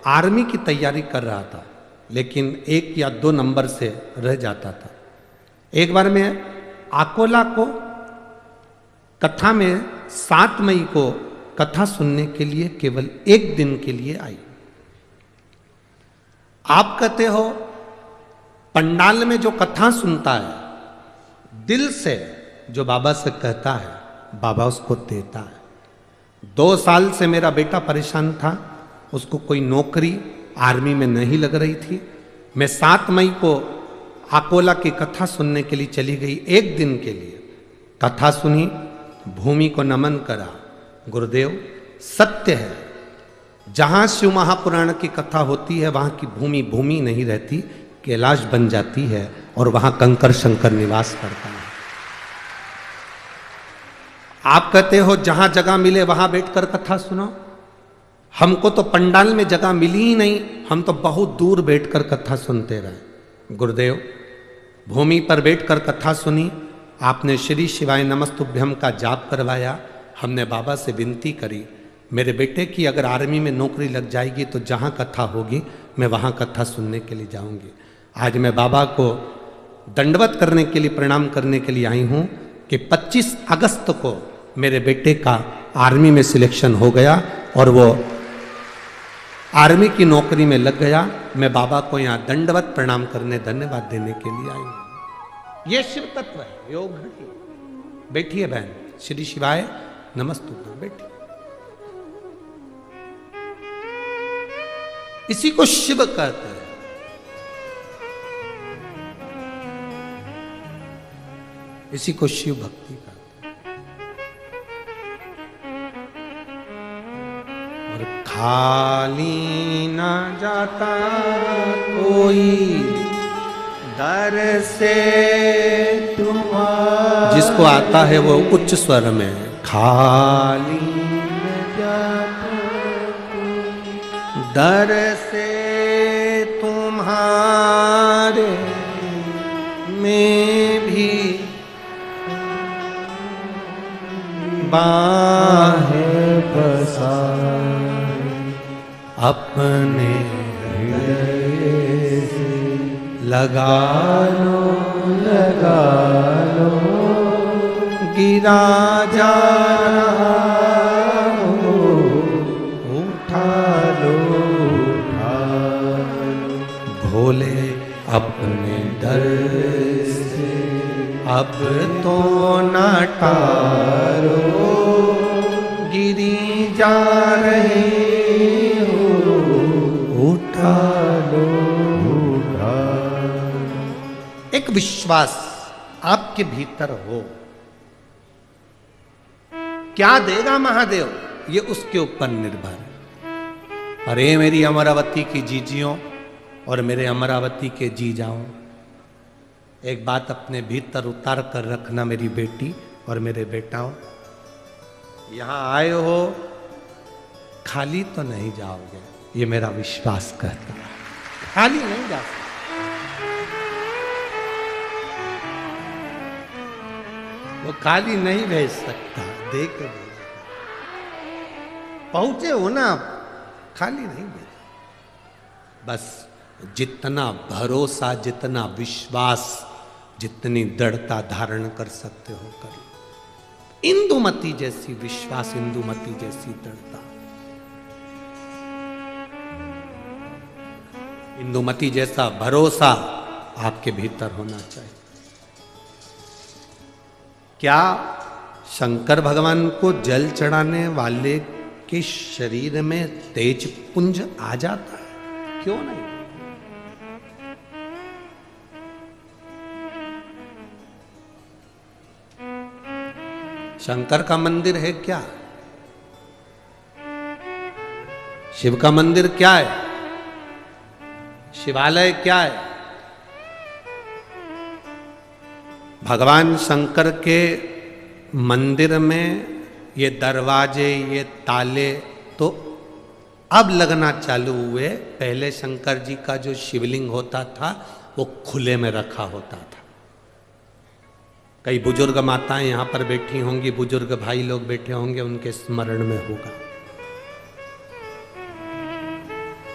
आर्मी की तैयारी कर रहा था, लेकिन 1 या 2 नंबर से रह जाता था। एक बार मैं अकोला को कथा में 7 मई को कथा सुनने के लिए केवल 1 दिन के लिए आई। आप कहते हो पंडाल में जो कथा सुनता है, दिल से जो बाबा से कहता है बाबा उसको देता है। 2 साल से मेरा बेटा परेशान था, उसको कोई नौकरी आर्मी में नहीं लग रही थी। मैं 7 मई को अकोला की कथा सुनने के लिए चली गई। 1 दिन के लिए कथा सुनी, भूमि को नमन करा। गुरुदेव सत्य है, जहां शिव महापुराण की कथा होती है वहां की भूमि भूमि नहीं रहती, कैलाश बन जाती है और वहां कंकर शंकर निवास करता है। आप कहते हो जहां जगह मिले वहां बैठकर कथा सुनो। हमको तो पंडाल में जगह मिली ही नहीं, हम तो बहुत दूर बैठकर कथा सुनते रहे। गुरुदेव भूमि पर बैठकर कथा सुनी, आपने श्री शिवाय नमस्तुभ्यम का जाप करवाया। हमने बाबा से विनती करी मेरे बेटे की अगर आर्मी में नौकरी लग जाएगी तो जहाँ कथा होगी मैं वहाँ कथा सुनने के लिए जाऊंगी। आज मैं बाबा को दंडवत करने के लिए, प्रणाम करने के लिए आई हूँ कि 25 अगस्त को मेरे बेटे का आर्मी में सिलेक्शन हो गया और वो आर्मी की नौकरी में लग गया। मैं बाबा को यहाँ दंडवत प्रणाम करने, धन्यवाद देने के लिए आई हूँ। ये शिव तत्व है, योग घड़ी। बैठिए बहन, श्री शिवाय नमस्तुभ्यं, बैठिए। इसी को शिव कहते हैं। इसी को शिव भक्ति कहते हैं। और खाली ना जाता कोई दर से तुम्हारा, जिसको आता है वो उच्च स्वर में खाली न जाता दर से तुम्हारे में भी बाहें पसारे, अपने हृदय से लगा लो गिरा जा रहा हो, उठा लो भोले अपने दर से अब तो न टारो, गिरी जा रही हो, उठा लो। एक विश्वास आपके भीतर हो, क्या देगा महादेव ये उसके ऊपर निर्भर है। अरे मेरी अमरावती की जीजियों और मेरे अमरावती के जी जाओ, एक बात अपने भीतर उतार कर रखना मेरी बेटी और मेरे बेटाओं, यहां आए हो खाली तो नहीं जाओगे, ये मेरा विश्वास कहता है। खाली नहीं जा सकते। वो खाली नहीं भेज सकता, देख के पहुंचे हो ना आप, खाली नहीं भेज। बस जितना भरोसा, जितना विश्वास, जितनी दृढ़ता धारण कर सकते हो कर। इंदुमती जैसी विश्वास, इंदुमती जैसी दृढ़ता, इंदुमती जैसा भरोसा आपके भीतर होना चाहिए। क्या शंकर भगवान को जल चढ़ाने वाले के शरीर में तेज पुंज आ जाता है? क्यों नहीं? शंकर का मंदिर है क्या? शिव का मंदिर क्या है? शिवालय क्या है? भगवान शंकर के मंदिर में ये दरवाजे, ये ताले तो अब लगना चालू हुए। पहले शंकर जी का जो शिवलिंग होता था वो खुले में रखा होता था। कई बुजुर्ग माताएं यहाँ पर बैठी होंगी, बुजुर्ग भाई लोग बैठे होंगे, उनके स्मरण में होगा।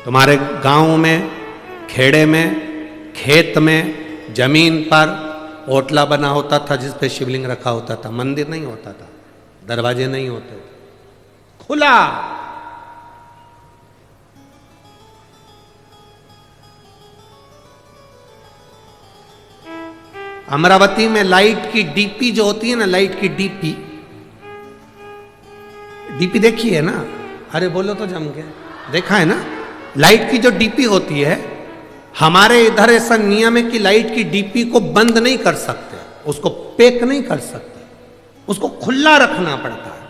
तुम्हारे गांव में, खेड़े में, खेत में, जमीन पर ओटला बना होता था जिस पे शिवलिंग रखा होता था। मंदिर नहीं होता था, दरवाजे नहीं होते थे, खुला। अमरावती में लाइट की डीपी जो होती है ना, लाइट की डीपी, डीपी देखी है ना? अरे बोलो तो जम के, देखा है ना? लाइट की जो डीपी होती है, हमारे इधर ऐसा नियम है कि लाइट की डीपी को बंद नहीं कर सकते, उसको पैक नहीं कर सकते, उसको खुला रखना पड़ता है।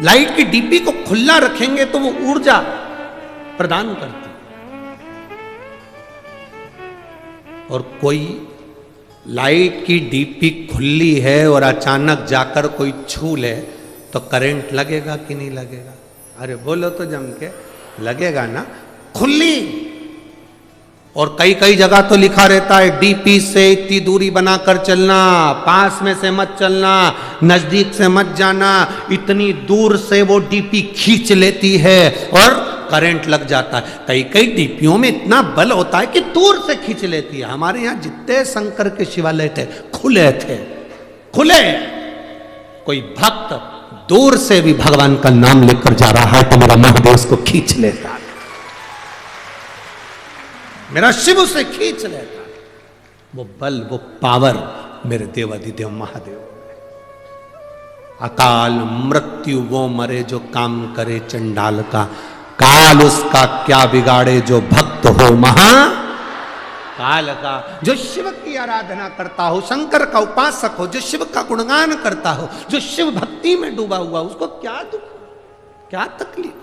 लाइट की डीपी को खुला रखेंगे तो वो ऊर्जा प्रदान करती है। और कोई लाइट की डीपी खुली है और अचानक जाकर कोई छू ले तो करंट लगेगा कि नहीं लगेगा? अरे बोलो तो जम के, लगेगा ना। खुली और कई कई जगह तो लिखा रहता है डीपी से इतनी दूरी बनाकर चलना, पास में से मत चलना, नजदीक से मत जाना, इतनी दूर से वो डीपी खींच लेती है और करंट लग जाता है। कई कई डीपियों में इतना बल होता है कि दूर से खींच लेती है। हमारे यहां जितने शंकर के शिवालय थे खुले थे, खुले। कोई भक्त दूर से भी भगवान का नाम लेकर जा रहा है तो मेरा महादेव उसको खींच लेता है, मेरा शिव उसे खींच लेता है। वो बल, वो पावर मेरे देवाधिदेव महादेव। अकाल मृत्यु वो मरे जो काम करे चंडाल का, काल उसका क्या बिगाड़े जो भक्त हो महा काल का। जो शिव की आराधना करता हो, शंकर का उपासक हो, जो शिव का गुणगान करता हो, जो शिव भक्ति में डूबा हुआ, उसको क्या दुख, क्या तकलीफ।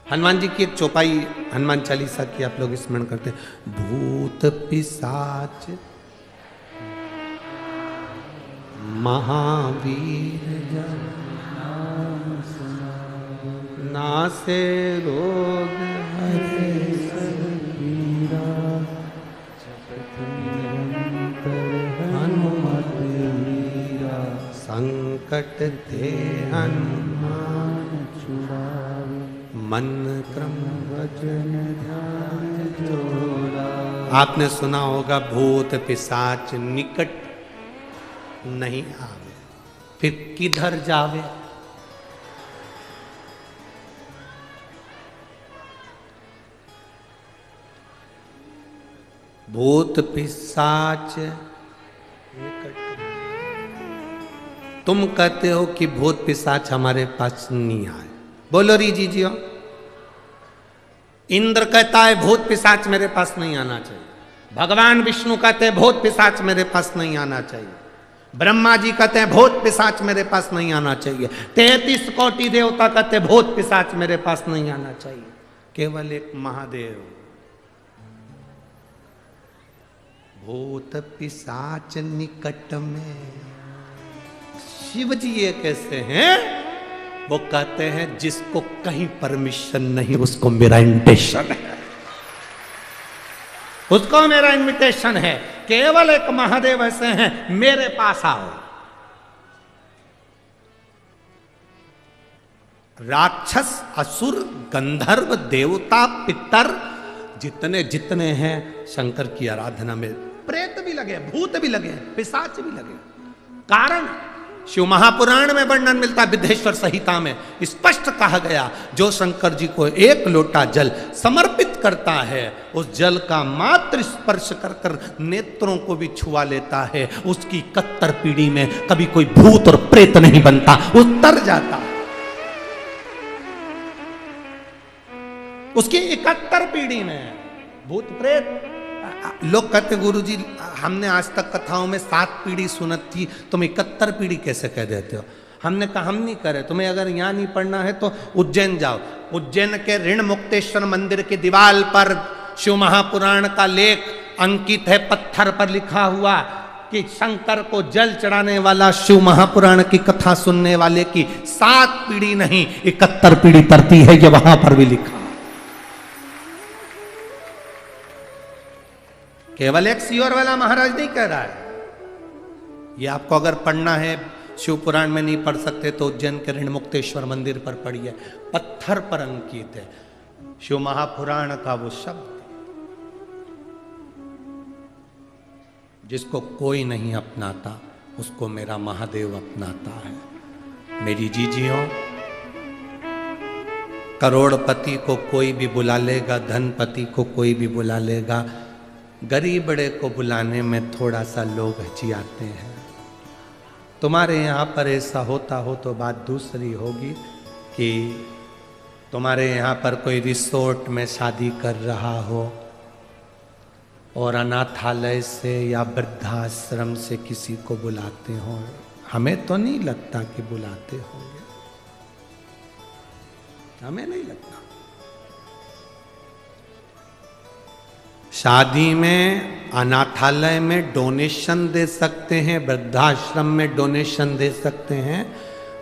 हनुमान जी की एक चौपाई हनुमान चालीसा की आप लोग स्मरण करते हैं। भूत पिशाच महावीर जन नासे रोग हरे सब पीरा, हनुमत वीरा संकट ते हनुमान छुड़ावे, मन क्रम वचन ध्यान जोड़ा। आपने सुना होगा भूत पिशाच निकट नहीं आवे, फिर किधर जावे। भूत पिशाच निकट। तुम कहते हो कि भूत पिशाच हमारे पास नहीं आए, बोलो री जी जियो। इंद्र कहता है भूत पिशाच मेरे पास नहीं आना चाहिए, भगवान विष्णु कहते हैं भूत पिशाच मेरे पास नहीं आना चाहिए, ब्रह्मा जी कहते हैं भूत पिशाच मेरे पास नहीं आना चाहिए, 33 कोटि देवता कहते हैं भूत पिशाच मेरे पास नहीं आना चाहिए। केवल एक महादेव। भूत पिशाच निकट में। शिव जी ये कैसे हैं? वो कहते हैं जिसको कहीं परमिशन नहीं उसको मेरा इन्विटेशन है, उसको मेरा इन्विटेशन है। केवल एक महादेव ऐसे हैं, मेरे पास आओ। राक्षस असुर गंधर्व देवता पितर जितने जितने हैं शंकर की आराधना में, प्रेत भी लगे, भूत भी लगे, पिशाच भी लगे। कारण शिव महापुराण में वर्णन मिलता है, विद्धेश्वर संहिता में स्पष्ट कहा गया, जो शंकर जी को एक लोटा जल समर्पित करता है, उस जल का मात्र स्पर्श कर कर नेत्रों को भी छुआ लेता है, उसकी 71 पीढ़ी में कभी कोई भूत और प्रेत नहीं बनता, उतर जाता। उसकी 71 पीढ़ी में भूत प्रेत। लोग कहते गुरुजी हमने आज तक कथाओं में 7 पीढ़ी सुनत थी, तुम 71 पीढ़ी कैसे कह देते हो? हमने कहा हम नहीं करे, तुम्हें अगर यहाँ नहीं पढ़ना है तो उज्जैन जाओ। उज्जैन के ऋण मुक्तेश्वर मंदिर की दीवार पर शिव महापुराण का लेख अंकित है, पत्थर पर लिखा हुआ कि शंकर को जल चढ़ाने वाला शिव महापुराण की कथा सुनने वाले की 7 पीढ़ी नहीं 71 पीढ़ी तरती है, ये वहां पर भी लिखा। केवल एक सियोर वाला महाराज नहीं कह रहा है। ये आपको अगर पढ़ना है, शिव पुराण में नहीं पढ़ सकते तो उज्जैन के ऋण मुक्तेश्वर मंदिर पर पढ़िए, पत्थर पर अंकित है शिव महापुराण का वो शब्द। जिसको कोई नहीं अपनाता उसको मेरा महादेव अपनाता है। मेरी जीजियों, करोड़पति को कोई भी बुला लेगा, धनपति को कोई भी बुला लेगा, गरीब बड़े को बुलाने में थोड़ा सा लोग हिचकिचाते हैं। तुम्हारे यहाँ पर ऐसा होता हो तो बात दूसरी होगी कि तुम्हारे यहाँ पर कोई रिसोर्ट में शादी कर रहा हो और अनाथालय से या वृद्धाश्रम से किसी को बुलाते हो। हमें तो नहीं लगता कि बुलाते होंगे, हमें नहीं लगता। शादी में अनाथालय में डोनेशन दे सकते हैं, वृद्धाश्रम में डोनेशन दे सकते हैं,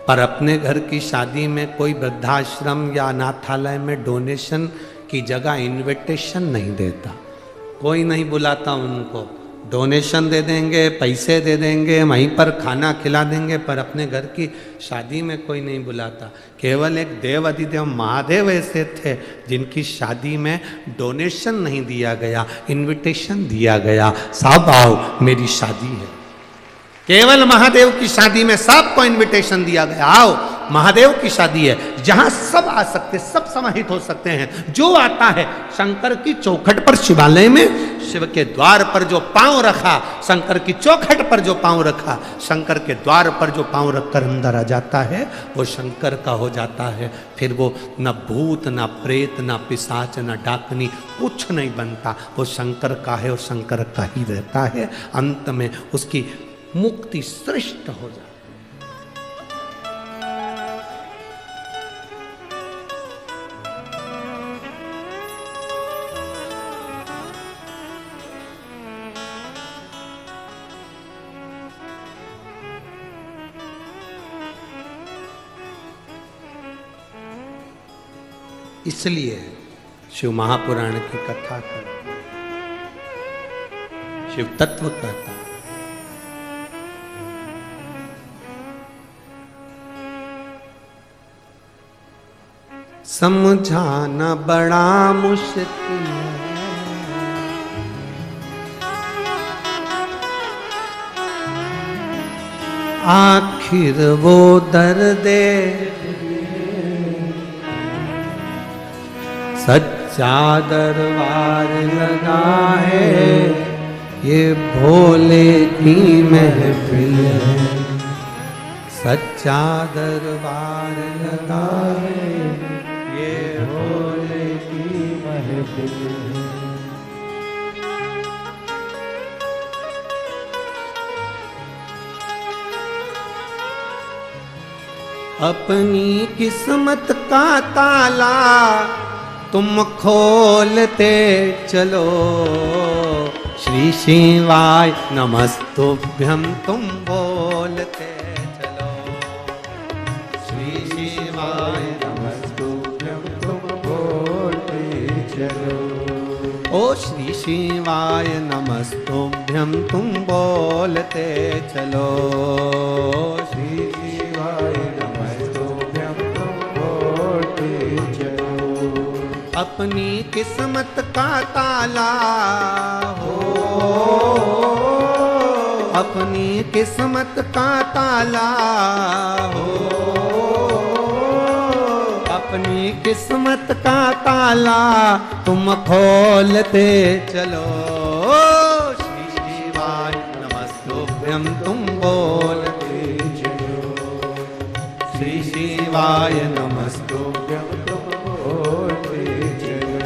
पर अपने घर की शादी में कोई वृद्धाश्रम या अनाथालय में डोनेशन की जगह इनविटेशन नहीं देता, कोई नहीं बुलाता उनको। डोनेशन दे देंगे, पैसे दे देंगे, वहीं पर खाना खिला देंगे, पर अपने घर की शादी में कोई नहीं बुलाता। केवल एक देव अधिदेव महादेव ऐसे थे जिनकी शादी में डोनेशन नहीं दिया गया, इनविटेशन दिया गया, सब आओ मेरी शादी है। केवल महादेव की शादी में सबको इनविटेशन दिया गया, आओ महादेव की शादी है, जहां सब आ सकते, सब समाहित हो सकते हैं। जो आता है शंकर की चौखट पर, शिवालय में शिव के द्वार पर जो पांव रखा, शंकर की चौखट पर जो पांव रखा, शंकर के द्वार पर जो पांव रखकर अंदर आ जाता है वो शंकर का हो जाता है। फिर वो न भूत, न प्रेत, न पिशाच, न डाकनी, कुछ नहीं बनता, वो शंकर का है और शंकर का ही रहता है। अंत में उसकी मुक्ति श्रेष्ठ हो जाती। इसलिए शिव महापुराण की कथा करते, शिव तत्व कहता है। समझाना बड़ा मुश्किल है, आखिर वो दर्दे सच्चा दरबार लगा है, ये भोले की महफिल है। सच्चा दरबार लगा है, ये भोले की महफिल है। अपनी किस्मत का ताला तुम खोलते चलो, श्री शिवाय नमस्तुभ्यं तुम बोलते चलो, श्री शिवाय नमस्तुभ्यं तुम बोलते चलो, ओ श्री शिवाय नमस्तुभ्यं तुम बोलते चलो, श्री शिवाय नमस्तुभ्यं तुम बोलते चलो। अपनी किस्मत का ताला हो, अपनी किस्मत का ताला हो, अपनी किस्मत का ताला तुम खोलते चलो, श्री शिवाय नमस्तुभ्यं तुम बोलते चलो, श्री शिवाय नमस्तुभ्यं तुम बोलते चलो।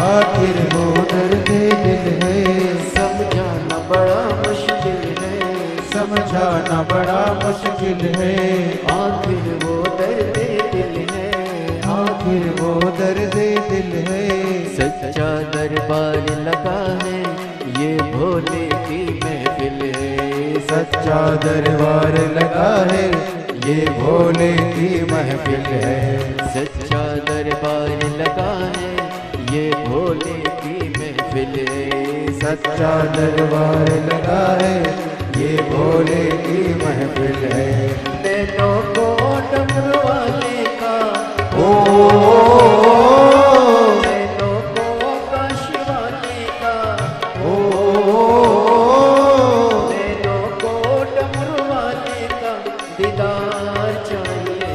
आखिर वो दर्द दिल है, समझाना बड़ा मुश्किल है, समझाना बड़ा मुश्किल है। आखिर वो दर्द दिल है, आखिर वो दर्द दिल है। सच्चा दरबार लगा है, ये भोले की महफिल है, सच्चा दरबार लगा है, ये भोले की महफिल है। सच्चा दरबार लगा है, ये भोले की महफिल है, सच्चा दरबार लगा है, ये भोले की महफिल है। नैनों को डमरू वाले का ओ, नैनों को काशी वाले का ओ, नैनों को डमरू वाले का दीदार चाहिए।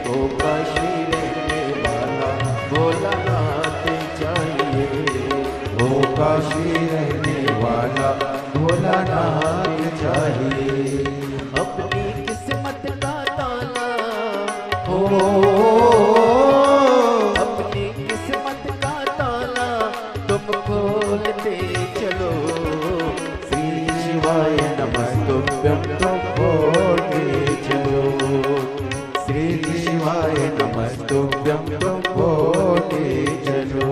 ओ काशी रहने वाला भोलानाथ चाहिए, ओ काशी रहने वाला भोलानाथ चाहिए। अपनी किस्मत का ताला हो, अपनी किस्मत का ताला तुम खोलते चलो। श्री शिवाय नमस्तुभ्यं तुम बोलते चलो, श्री शिवाय नमस्तुभ्यं तुम बोलते चलो।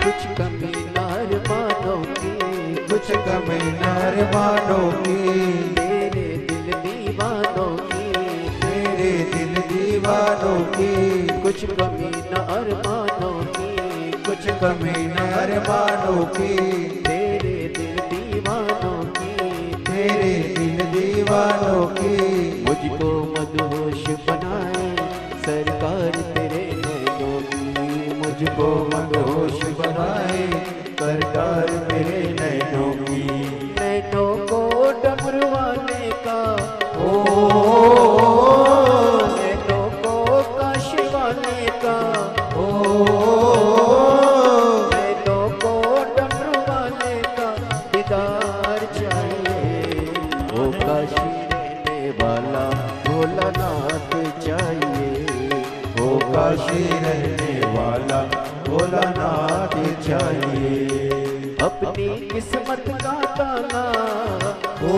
कुछ कमी नार मानो की, कुछ कमी नार मानो की, तेरे दिल दीवानों की, तेरे दिल दीवानों की। कुछ कमी नार मानो की, कुछ कमी नार मानो की, तेरे दिल दीवानों की, तेरे दिल दीवानों की। मुझको मदहोश बनाए सरकार तेरे नैनों की, मुझको मदहोश बनाए सरकार मेरे नैनों की। नैनों को डमरू वाले का ओ, नैनों को काशी वाले का ओ, नैनों को डमरू वाले का दीदार चाहिए। ओ काशी रहने वाला भोलानाथ चाहिए, ओ काशी रहने वाला भोलानाथ चाहिए। अपनी किस्मत का ताला ओ,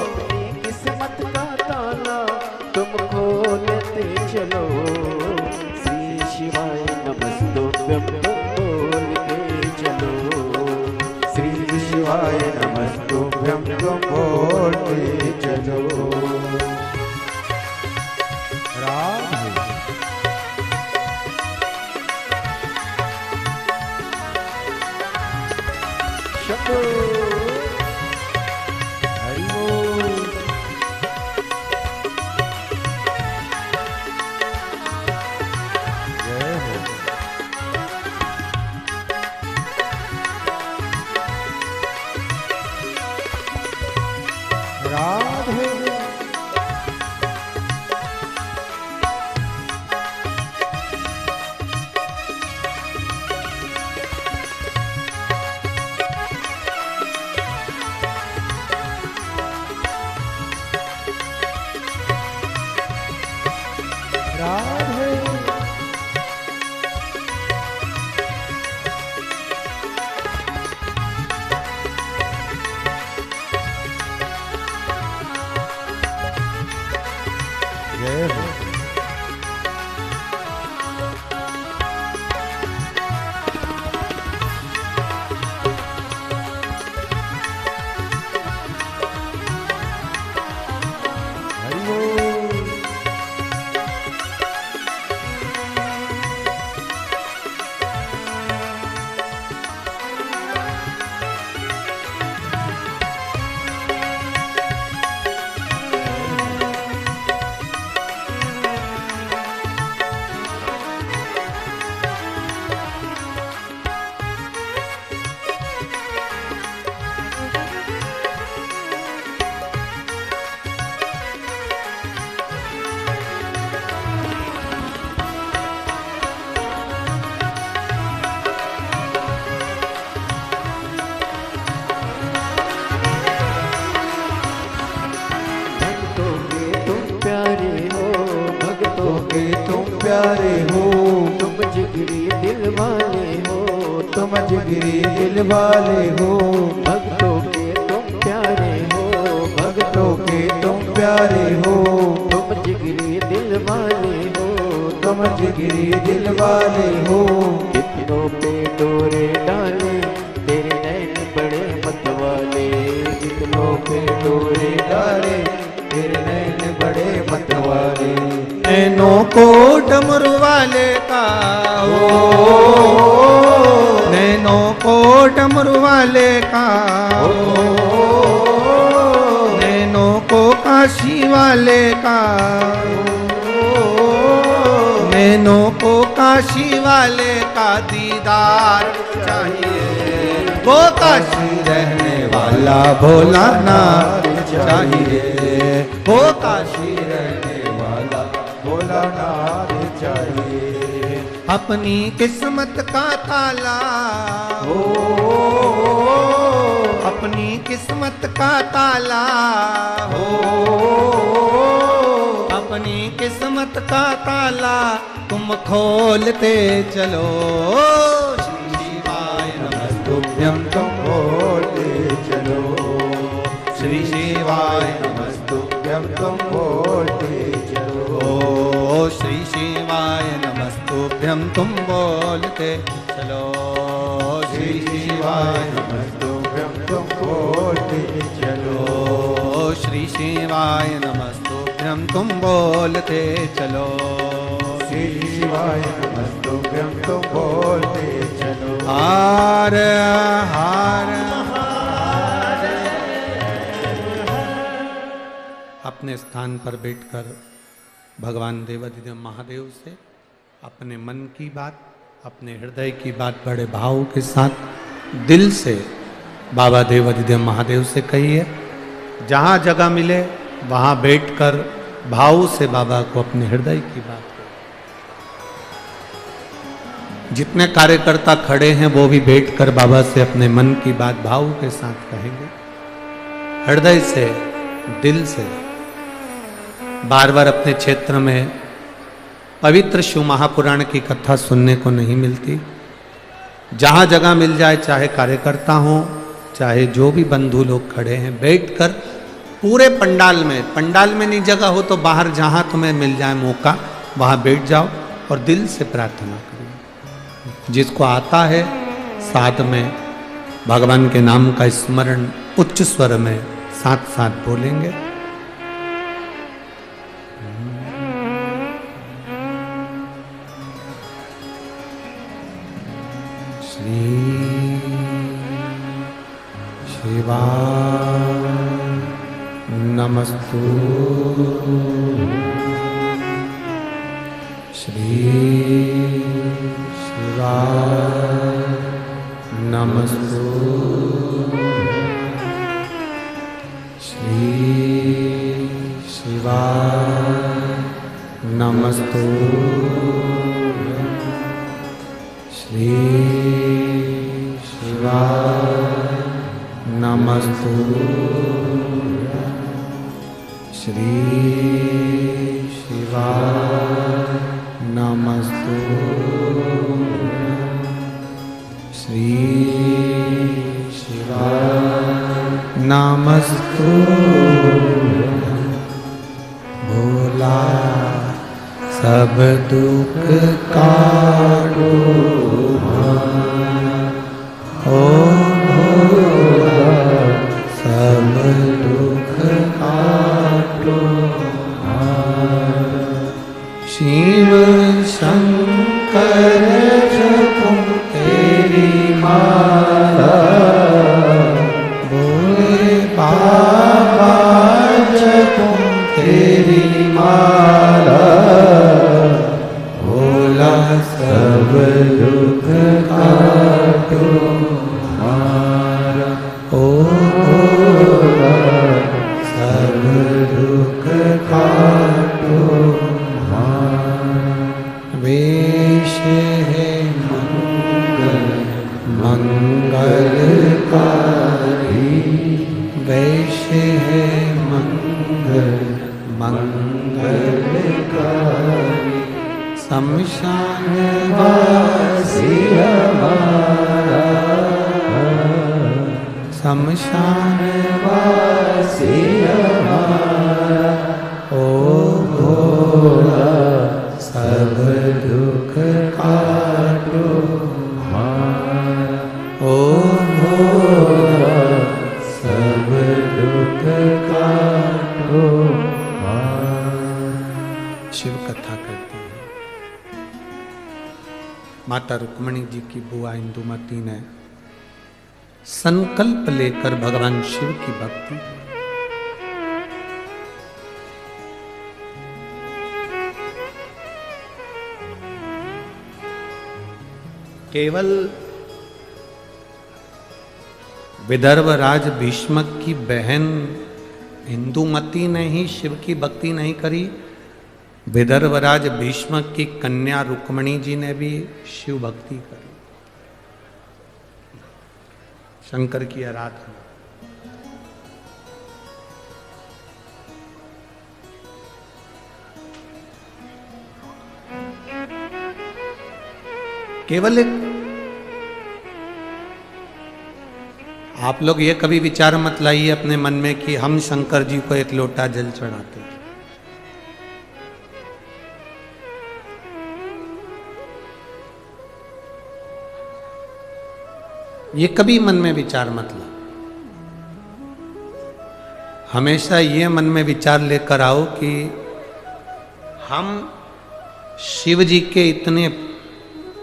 अपनी किस्मत का ताला तुम खोलते चलो। श्री शिवाय नमस्तुभ्यं तुम बोलते चलो, श्री शिवाय नमस्तुभ्यं तुम बोलते चलो। राम शंभो हरि बोल। राधे। जय हो। प्यारे हो तुम जिगरी दिल वाले हो, तुम जिगरी दिल वाले हो। भक्तों के तुम प्यारे हो, भक्तों के तुम प्यारे हो। तुम जिगरी दिल वाले हो, तुम जिगरी दिल वाले हो। कितनों पे डोरे डाले तेरे नैन बड़े मत वाले, कितनों पे डोरे डाले तेरे नैन बड़े मत वाले। नैनों को डमरू वाले का हो, नैनों को डमरू वाले का हो, नैनों को काशी वाले का हो, नैनों को काशी वाले का दीदार चाहिए। वो काशी रहने वाला भोलानाथ चाहिए, वो काशी रहने वाला भोलानाथ चाहिए। अपनी किस्मत का ताला हो, अपनी किस्मत का ताला हो, अपनी किस्मत का ताला तुम खोलते चलो। श्री शिवाय नमस्तुभ्यं तुम बोलते चलो, श्री शिवाय नमस्तुभ्यं तुम बोलते चलो, श्री शिवाय नमस्तुभ्यं तुम बोलते चलो, श्री शिवाय नमस्तुभ्यं तुम बोलते चलो, श्री शिवाय नमस्तुभ्यं तुम बोलते चलो, श्री शिवाय नमस्तुभ्यं तुम बोलते चलो। हार हार अपने स्थान पर बैठकर भगवान देवाधिदेव महादेव से अपने मन की बात, अपने हृदय की बात बड़े भाव के साथ दिल से बाबा देवाधिदेव महादेव से कहिए। जहाँ जगह मिले वहाँ बैठकर भाव से बाबा को अपने हृदय की बात करें। जितने कार्यकर्ता खड़े हैं वो भी बैठकर बाबा से अपने मन की बात भाव के साथ कहेंगे, हृदय से, दिल से। बार बार अपने क्षेत्र में पवित्र शिव महापुराण की कथा सुनने को नहीं मिलती। जहाँ जगह मिल जाए, चाहे कार्यकर्ता हो, चाहे जो भी बंधु लोग खड़े हैं, बैठकर पूरे पंडाल में नहीं जगह हो तो बाहर जहाँ तुम्हें मिल जाए मौका वहाँ बैठ जाओ और दिल से प्रार्थना करो। जिसको आता है साथ में भगवान के नाम का स्मरण उच्च स्वर में साथ साथ बोलेंगे। शिवाय नमस्तु, श्री शिवाय नमस्तु, श्री शिवाय नमस्तु, श्री शिवाय नमस्तु, श्री शिवाय भोला सब दुख काटो ओ भोला सब दुख काटो शिव शंकर जपो तेरी माला भोले बाबा जपो तेरी माला भोला सब दुख काटो हमारा ओ भोला सब दुख काटो वेश है मंगलकारी वेश है मंगलकारी शमशान वासी हमारा शमशान वासी हमारा ओ भोला सब दुख काटो हमारा ओ भोला सब दुख काटो हमारा। शिव कथा करते हैं। माता रुक्मणी जी की बुआ इंदुमती ने संकल्प लेकर भगवान शिव की भक्ति की। केवल विदर्भ राज भीष्मक की बहन इंदुमती ने ही शिव की भक्ति नहीं करी, विदर्भराज भीष्मक की कन्या रुक्मणी जी ने भी शिव भक्ति करी। शंकर की आराधना। केवल एक आप लोग ये कभी विचार मत लाइए अपने मन में कि हम शंकर जी को एक लोटा जल चढ़ाते हैं। ये कभी मन में विचार मत ला। हमेशा ये मन में विचार लेकर आओ कि हम शिव जी के इतने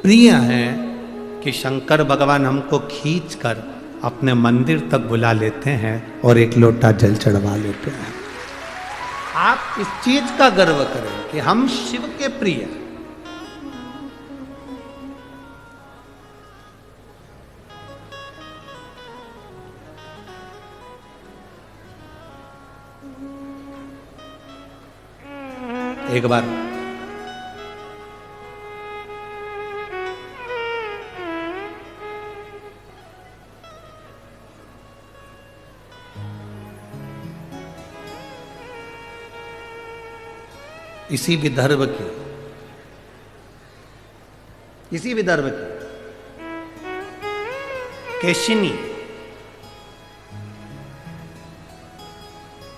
प्रिय हैं कि शंकर भगवान हमको खींचकर अपने मंदिर तक बुला लेते हैं और एक लोटा जल चढ़वा लेते हैं। आप इस चीज का गर्व करें कि हम शिव के प्रिय हैं। एक बार इसी विदर्भ की केशिनी,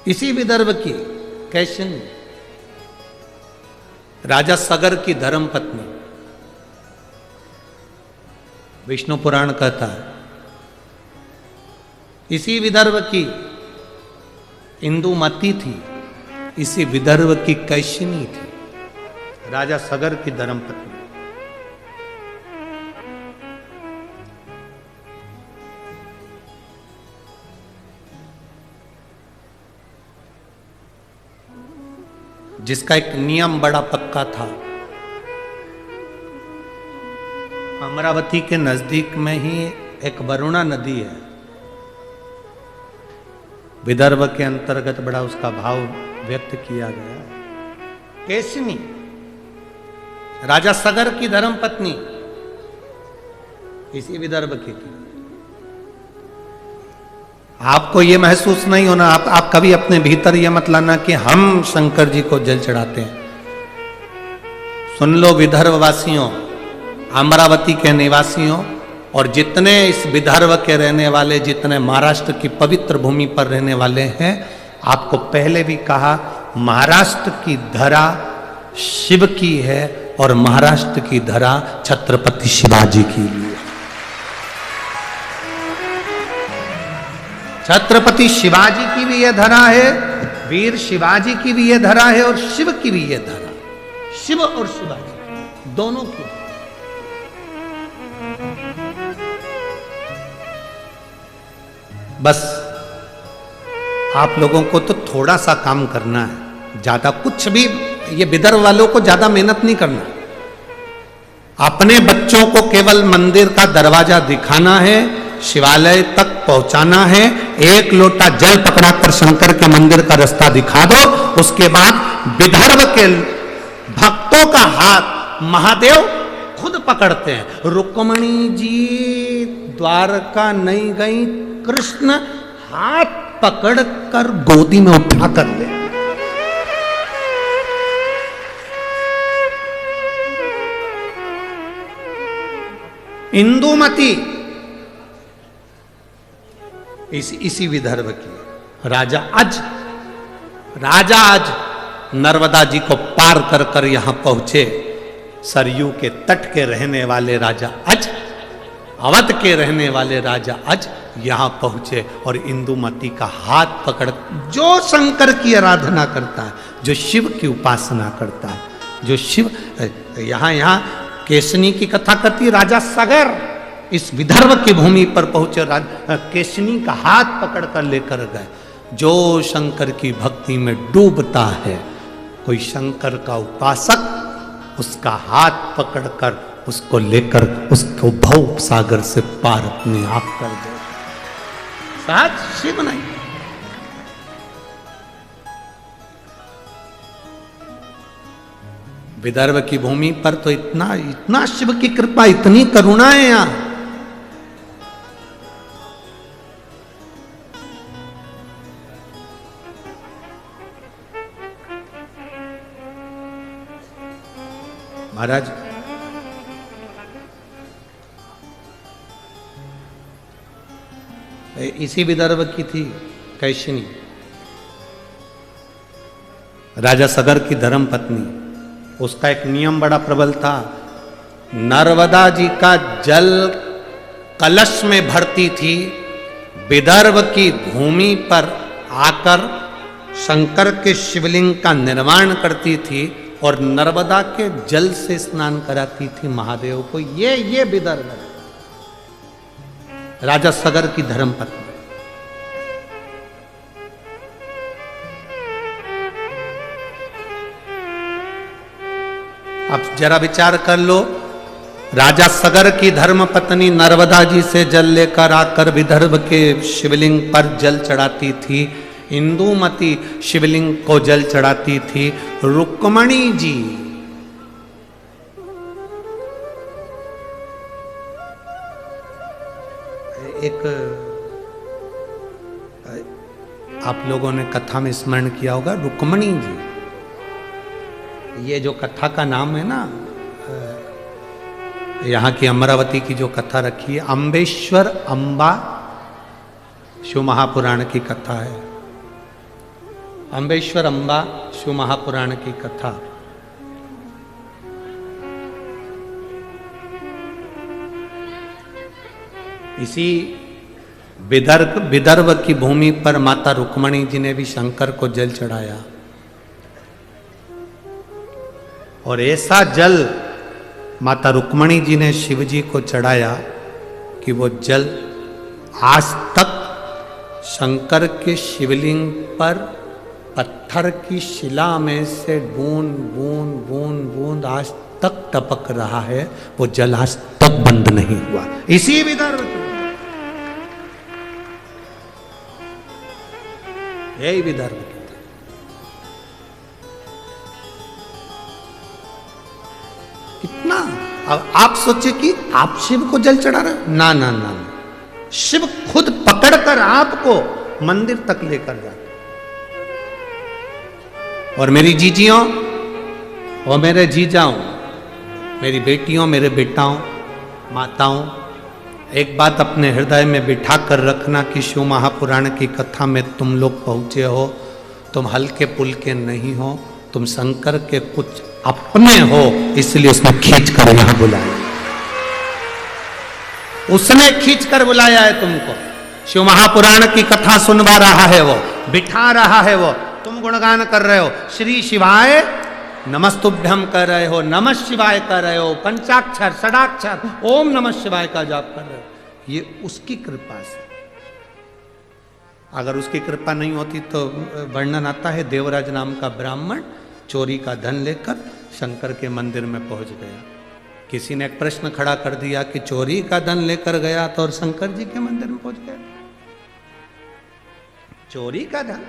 इसी विदर्भ की केशिनी राजा सगर की धर्म पत्नी, विष्णु पुराण कहता है, इसी विदर्भ की इंदुमती थी, इसी विदर्भ की कैशिनी थी, राजा सगर की धर्मपत्नी। जिसका एक नियम बड़ा पक्का था। अमरावती के नजदीक में ही एक वरुणा नदी है, विदर्भ के अंतर्गत बड़ा उसका भाव व्यक्त किया गया। केशिनी राजा सगर की धर्मपत्नी इसी विदर्भ की थी। आपको यह महसूस नहीं होना, आप कभी अपने भीतर यह मत लाना कि हम शंकर जी को जल चढ़ाते हैं। सुन लो विदर्भ वासियों, अमरावती के निवासियों और जितने इस विदर्भ के रहने वाले, जितने महाराष्ट्र की पवित्र भूमि पर रहने वाले हैं, आपको पहले भी कहा, महाराष्ट्र की धरा शिव की है और महाराष्ट्र की धरा छत्रपति शिवाजी की भी है। छत्रपति शिवाजी की भी यह धरा है, वीर शिवाजी की भी यह धरा है और शिव की भी यह धरा, शिव और शिवाजी दोनों की। बस आप लोगों को तो थोड़ा सा काम करना है, ज्यादा कुछ भी, ये विदर्भ वालों को ज्यादा मेहनत नहीं करना। अपने बच्चों को केवल मंदिर का दरवाजा दिखाना है, शिवालय तक पहुंचाना है, एक लोटा जल पकड़ाकर शंकर के मंदिर का रास्ता दिखा दो। उसके बाद विदर्भ के भक्तों का हाथ महादेव खुद पकड़ते हैं। रुक्मणी जी द्वारका नहीं गई, कृष्ण हाथ पकड़कर गोदी में उठा कर ले। इंदुमती इसी विदर्भ की राजा आज नर्मदा जी को पार कर कर यहां पहुंचे। सरयू के तट के रहने वाले राजा आज, अवध के रहने वाले राजा आज यहां पहुंचे और इंदुमती का हाथ पकड़, जो शंकर की आराधना करता है, जो शिव की उपासना करता है, जो शिव, यहां केसनी की कथा करती, राजा सगर इस विदर्भ की भूमि पर पहुंचे, केसनी का हाथ पकड़कर लेकर गए। जो शंकर की भक्ति में डूबता है, कोई शंकर का उपासक, उसका हाथ पकड़कर उसको लेकर उसको भव सागर से पार अपने आप कर दे। साथ शिव नहीं, विदर्भ की भूमि पर तो इतना शिव की कृपा, इतनी करुणा है यहां। महाराज इसी विदर्भ की थी कैशिनी, राजा सगर की धर्म पत्नी। उसका एक नियम बड़ा प्रबल था, नर्मदा जी का जल कलश में भरती थी, विदर्भ की भूमि पर आकर शंकर के शिवलिंग का निर्माण करती थी और नर्मदा के जल से स्नान कराती थी महादेव को। ये विदर्भ है, राजा सगर की धर्मपत्नी। अब जरा विचार कर लो, राजा सगर की धर्मपत्नी नर्मदा जी से जल लेकर आकर विदर्भ के शिवलिंग पर जल चढ़ाती थी। इंदुमती शिवलिंग को जल चढ़ाती थी। रुक्मणी जी एक, आप लोगों ने कथा में स्मरण किया होगा, रुक्मणी जी, ये जो कथा का नाम है ना, यहाँ की अमरावती की जो कथा रखी है, अम्बेश्वर अम्बा शिव महापुराण की कथा है। अम्बेश्वर अम्बा शिव महापुराण की कथा। इसी विदर्भ की भूमि पर माता रुक्मणी जी ने भी शंकर को जल चढ़ाया और ऐसा जल माता रुक्मणी जी ने शिव जी को चढ़ाया कि वो जल आज तक शंकर के शिवलिंग पर पत्थर की शिला में से बूंद बूंद बूंद बूंद आज तक टपक रहा है। वो जल आज तक बंद नहीं हुआ। इसी विदर्भ यही विदर्भ कितना। अब आप सोचिए कि आप शिव को जल चढ़ा रहे, ना ना ना, शिव खुद पकड़कर आपको मंदिर तक लेकर जाते। और मेरी जीजियों और मेरे जीजाओं, मेरी बेटियों, मेरे बेटाओं, माताओं, एक बात अपने हृदय में बिठा कर रखना कि शिव महापुराण की कथा में तुम लोग पहुंचे हो, तुम हल्के पुल्के नहीं हो, तुम शंकर के कुछ अपने हो, इसलिए उसने खींच कर यहां बुलाया। उसने खींच कर बुलाया है तुमको। शिव महापुराण की कथा सुनवा रहा है वो, बिठा रहा है वो, तुम गुणगान कर रहे हो, श्री शिवाय नमस्तुभ्यम कर रहे हो, नमः शिवाय कर रहे हो, पंचाक्षर षडाक्षर ओम नमः शिवाय का जाप कर रहे हो। ये उसकी कृपा से। अगर उसकी कृपा नहीं होती तो वर्णन आता है, देवराज नाम का ब्राह्मण चोरी का धन लेकर शंकर के मंदिर में पहुंच गया। किसी ने एक प्रश्न खड़ा कर दिया कि चोरी का धन लेकर गया तो और शंकर जी के मंदिर में पहुंच गया। चोरी का धन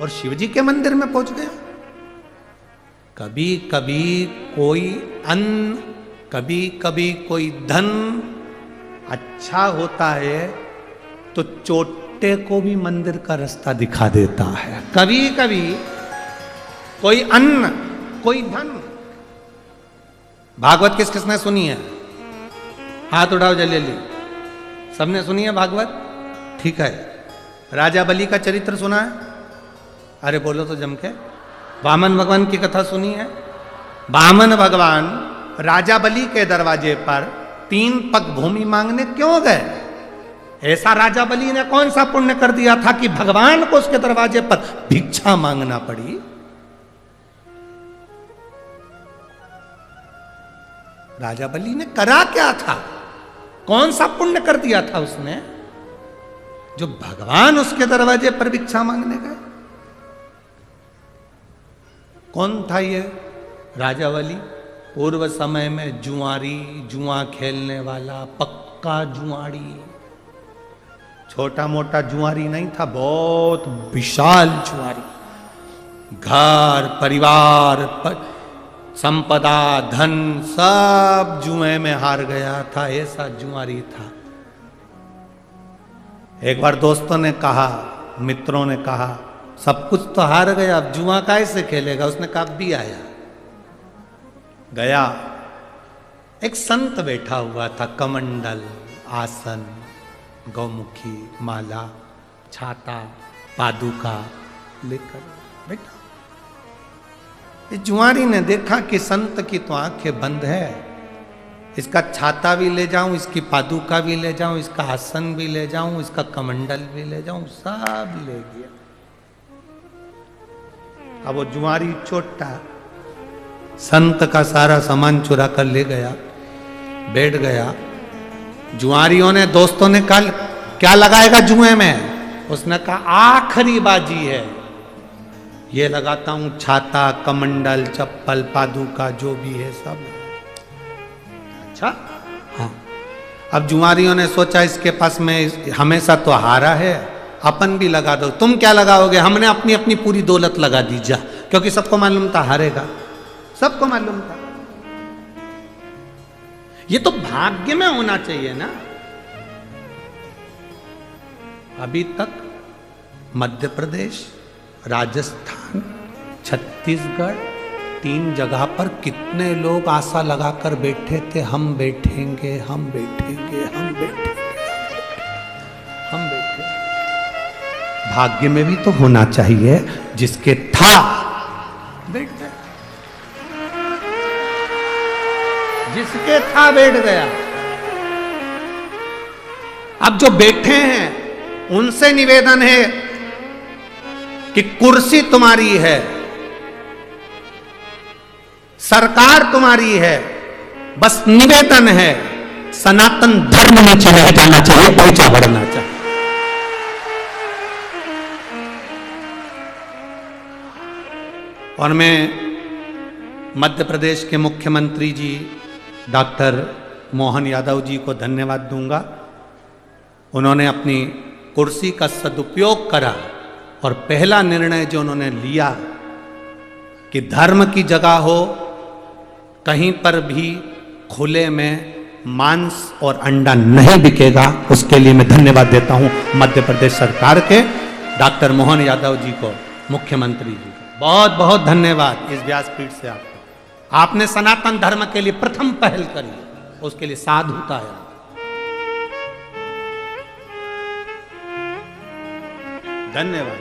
और शिव जी के मंदिर में पहुंच गया। कभी कभी कोई अन्न, कभी कभी कोई धन अच्छा होता है तो चोटे को भी मंदिर का रास्ता दिखा देता है। कभी कभी कोई अन्न, कोई धन। भागवत किस किसने सुनी है? हाथ उठाओ जल्दी। सबने सुनी है भागवत? ठीक है। राजा बलि का चरित्र सुना है? अरे बोलो तो जम के। वामन भगवान की कथा सुनी है? वामन भगवान राजा बलि के दरवाजे पर 3 पग भूमि मांगने क्यों गए? ऐसा राजा बलि ने कौन सा पुण्य कर दिया था कि भगवान को उसके दरवाजे पर भिक्षा मांगना पड़ी? राजा बलि ने करा क्या था? कौन सा पुण्य कर दिया था उसने जो भगवान उसके दरवाजे पर भिक्षा मांगने गए? कौन था ये राजा बलि? पूर्व समय में जुआरी, जुआ खेलने वाला पक्का जुआरी। छोटा मोटा जुआरी नहीं था, बहुत विशाल जुआरी। घर परिवार संपदा धन सब जुए में हार गया था, ऐसा जुआरी था। एक बार दोस्तों ने कहा, मित्रों ने कहा, सब कुछ तो हार गया, अब जुआ कैसे खेलेगा? उसने कहा भी आया। गया, एक संत बैठा हुआ था, कमंडल, आसन, गौमुखी, माला, छाता, पादुका लेकर बैठा। इस जुआरी ने देखा कि संत की तो आंखें बंद है, इसका छाता भी ले जाऊं, इसकी पादुका भी ले जाऊं, इसका आसन भी ले जाऊं, इसका कमंडल भी ले जाऊं, सब ले गया। अब वो जुआरी छोटा संत का सारा सामान चुरा कर ले गया, बैठ गया। जुआरियों ने, दोस्तों ने कहा क्या लगाएगा जुए में? उसने कहा आखिरी बाजी है, ये लगाता हूं, छाता, कमंडल, चप्पल, पादुका जो भी है सब। अच्छा, हाँ। अब जुआरियों ने सोचा इसके पास में हमेशा तो हारा है, अपन भी लगा दो। तुम क्या लगाओगे? हमने अपनी अपनी पूरी दौलत लगा दी जा, क्योंकि सबको मालूम था हारेगा, सबको मालूम था। ये तो भाग्य में होना चाहिए ना। अभी तक मध्य प्रदेश, राजस्थान, छत्तीसगढ़, 3 जगह पर कितने लोग आशा लगाकर बैठे थे, हम बैठेंगे, हम बैठेंगे, हम बैठेंगे, हम बैठेंगे। भाग्य में भी तो होना चाहिए, जिसके था बैठ गया, जिसके था बैठ गया। अब जो बैठे हैं उनसे निवेदन है कि कुर्सी तुम्हारी है, सरकार तुम्हारी है, बस निवेदन है सनातन धर्म में चले जाना चाहिए, ऊंचा बढ़ना चाहिए। और मैं मध्य प्रदेश के मुख्यमंत्री जी डॉक्टर मोहन यादव जी को धन्यवाद दूंगा। उन्होंने अपनी कुर्सी का सदुपयोग करा और पहला निर्णय जो उन्होंने लिया कि धर्म की जगह हो, कहीं पर भी खुले में मांस और अंडा नहीं बिकेगा। उसके लिए मैं धन्यवाद देता हूं मध्य प्रदेश सरकार के डॉक्टर मोहन यादव जी को, मुख्यमंत्री जी को बहुत बहुत धन्यवाद। इस व्यासपीठ से आपको, आपने सनातन धर्म के लिए प्रथम पहल करी। उसके लिए साधुता है। धन्यवाद।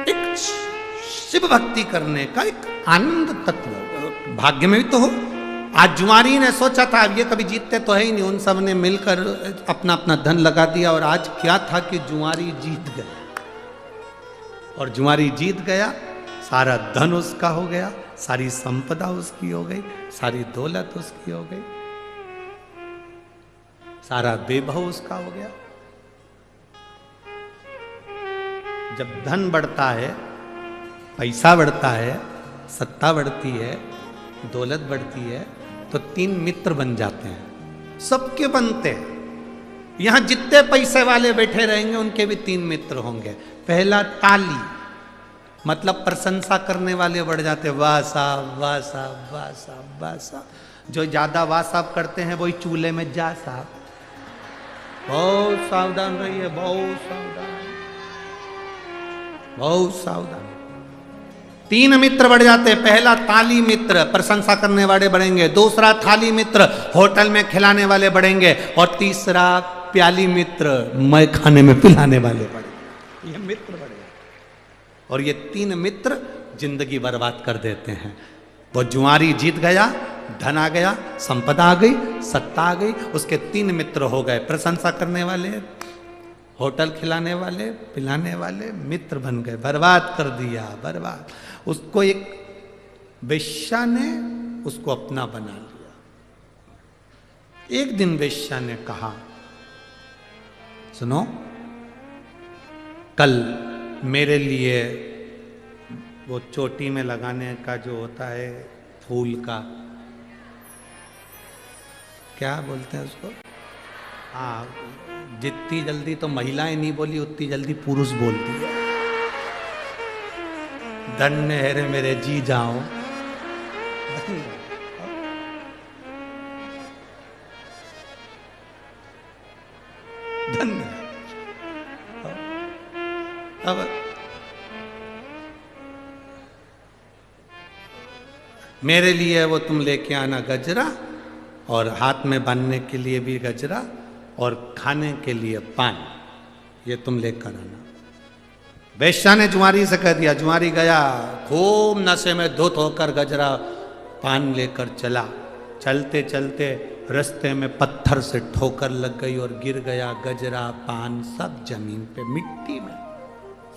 एक शिव भक्ति करने का एक आनंद तत्व भाग्य में भी तो हो। आज जुआरी ने सोचा था अब ये कभी जीतते तो है ही नहीं, उन सब ने मिलकर अपना अपना धन लगा दिया और आज क्या था कि जुआरी जीत गया। और जुआरी जीत गया, सारा धन उसका हो गया, सारी संपदा उसकी हो गई, सारी दौलत उसकी हो गई, सारा वैभव उसका हो गया। जब धन बढ़ता है, पैसा बढ़ता है, सत्ता बढ़ती है, दौलत बढ़ती है, तो 3 मित्र बन जाते हैं। सबके बनते हैं। यहां जितने पैसे वाले बैठे रहेंगे उनके भी 3 मित्र होंगे। पहला ताली, मतलब प्रशंसा करने वाले बढ़ जाते, वाह साहब वाह साहब वाह साहब वाह साहब। जो ज्यादा वाह साहब करते हैं वही चूल्हे में जा साहब, बहुत सावधान रहिए, बहुत सावधान, बहुत सावधान। 3 मित्र बढ़ जाते। पहला ताली मित्र, प्रशंसा करने वाले बढ़ेंगे। दूसरा थाली मित्र, होटल में खिलाने वाले बढ़ेंगे। और तीसरा प्याली मित्र, मैं खाने में पिलाने वाले बढ़ेंगे। ये मित्र बढ़ेंगे। और ये 3 मित्र जिंदगी बर्बाद कर देते हैं। वो जुआरी जीत गया, धन आ गया, संपदा आ गई, सत्ता आ गई, उसके 3 मित्र हो गए। प्रशंसा करने वाले, होटल खिलाने वाले, पिलाने वाले मित्र बन गए। बर्बाद कर दिया, बर्बाद। उसको एक वेश्या ने उसको अपना बना लिया। एक दिन वेश्या ने कहा, सुनो, कल मेरे लिए वो चोटी में लगाने का जो होता है फूल का, क्या बोलते हैं उसको, हाँ, जितनी जल्दी तो महिलाएं नहीं बोली उतनी जल्दी पुरुष बोल दिया। धन्य है रे मेरे जी जाओ। धन्य। अब मेरे लिए वो तुम लेके आना गजरा, और हाथ में बांधने के लिए भी गजरा, और खाने के लिए पान, ये तुम लेकर आना। वेश्या ने जुआरी से कह दिया। जुआरी गया, खूब नशे में धुत होकर गजरा पान लेकर चला। चलते चलते रास्ते में पत्थर से ठोकर लग गई और गिर गया। गजरा पान सब जमीन पे, मिट्टी में,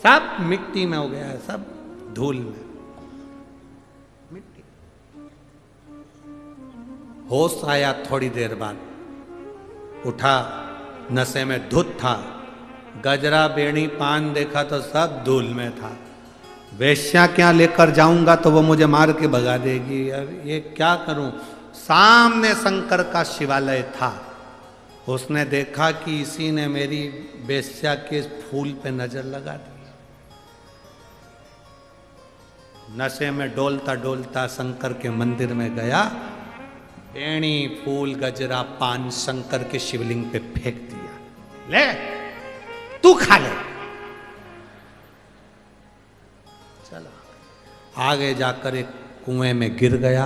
सब मिट्टी में हो गया है, सब धूल में, मिट्टी। होश आया थोड़ी देर बाद, उठा, नशे में धुत था, गजरा बेणी पान देखा तो सब धूल में था। वेश्या क्या लेकर जाऊंगा तो वो मुझे मार के भगा देगी, अब ये क्या करूं। सामने शंकर का शिवालय था। उसने देखा कि इसी ने मेरी वेश्या के फूल पे नजर लगा दी। नशे में डोलता डोलता शंकर के मंदिर में गया, बेणी फूल गजरा पान शंकर के शिवलिंग पे फेंक दिया। ले तू खा ले। चला आगे जाकर एक कुएं में गिर गया,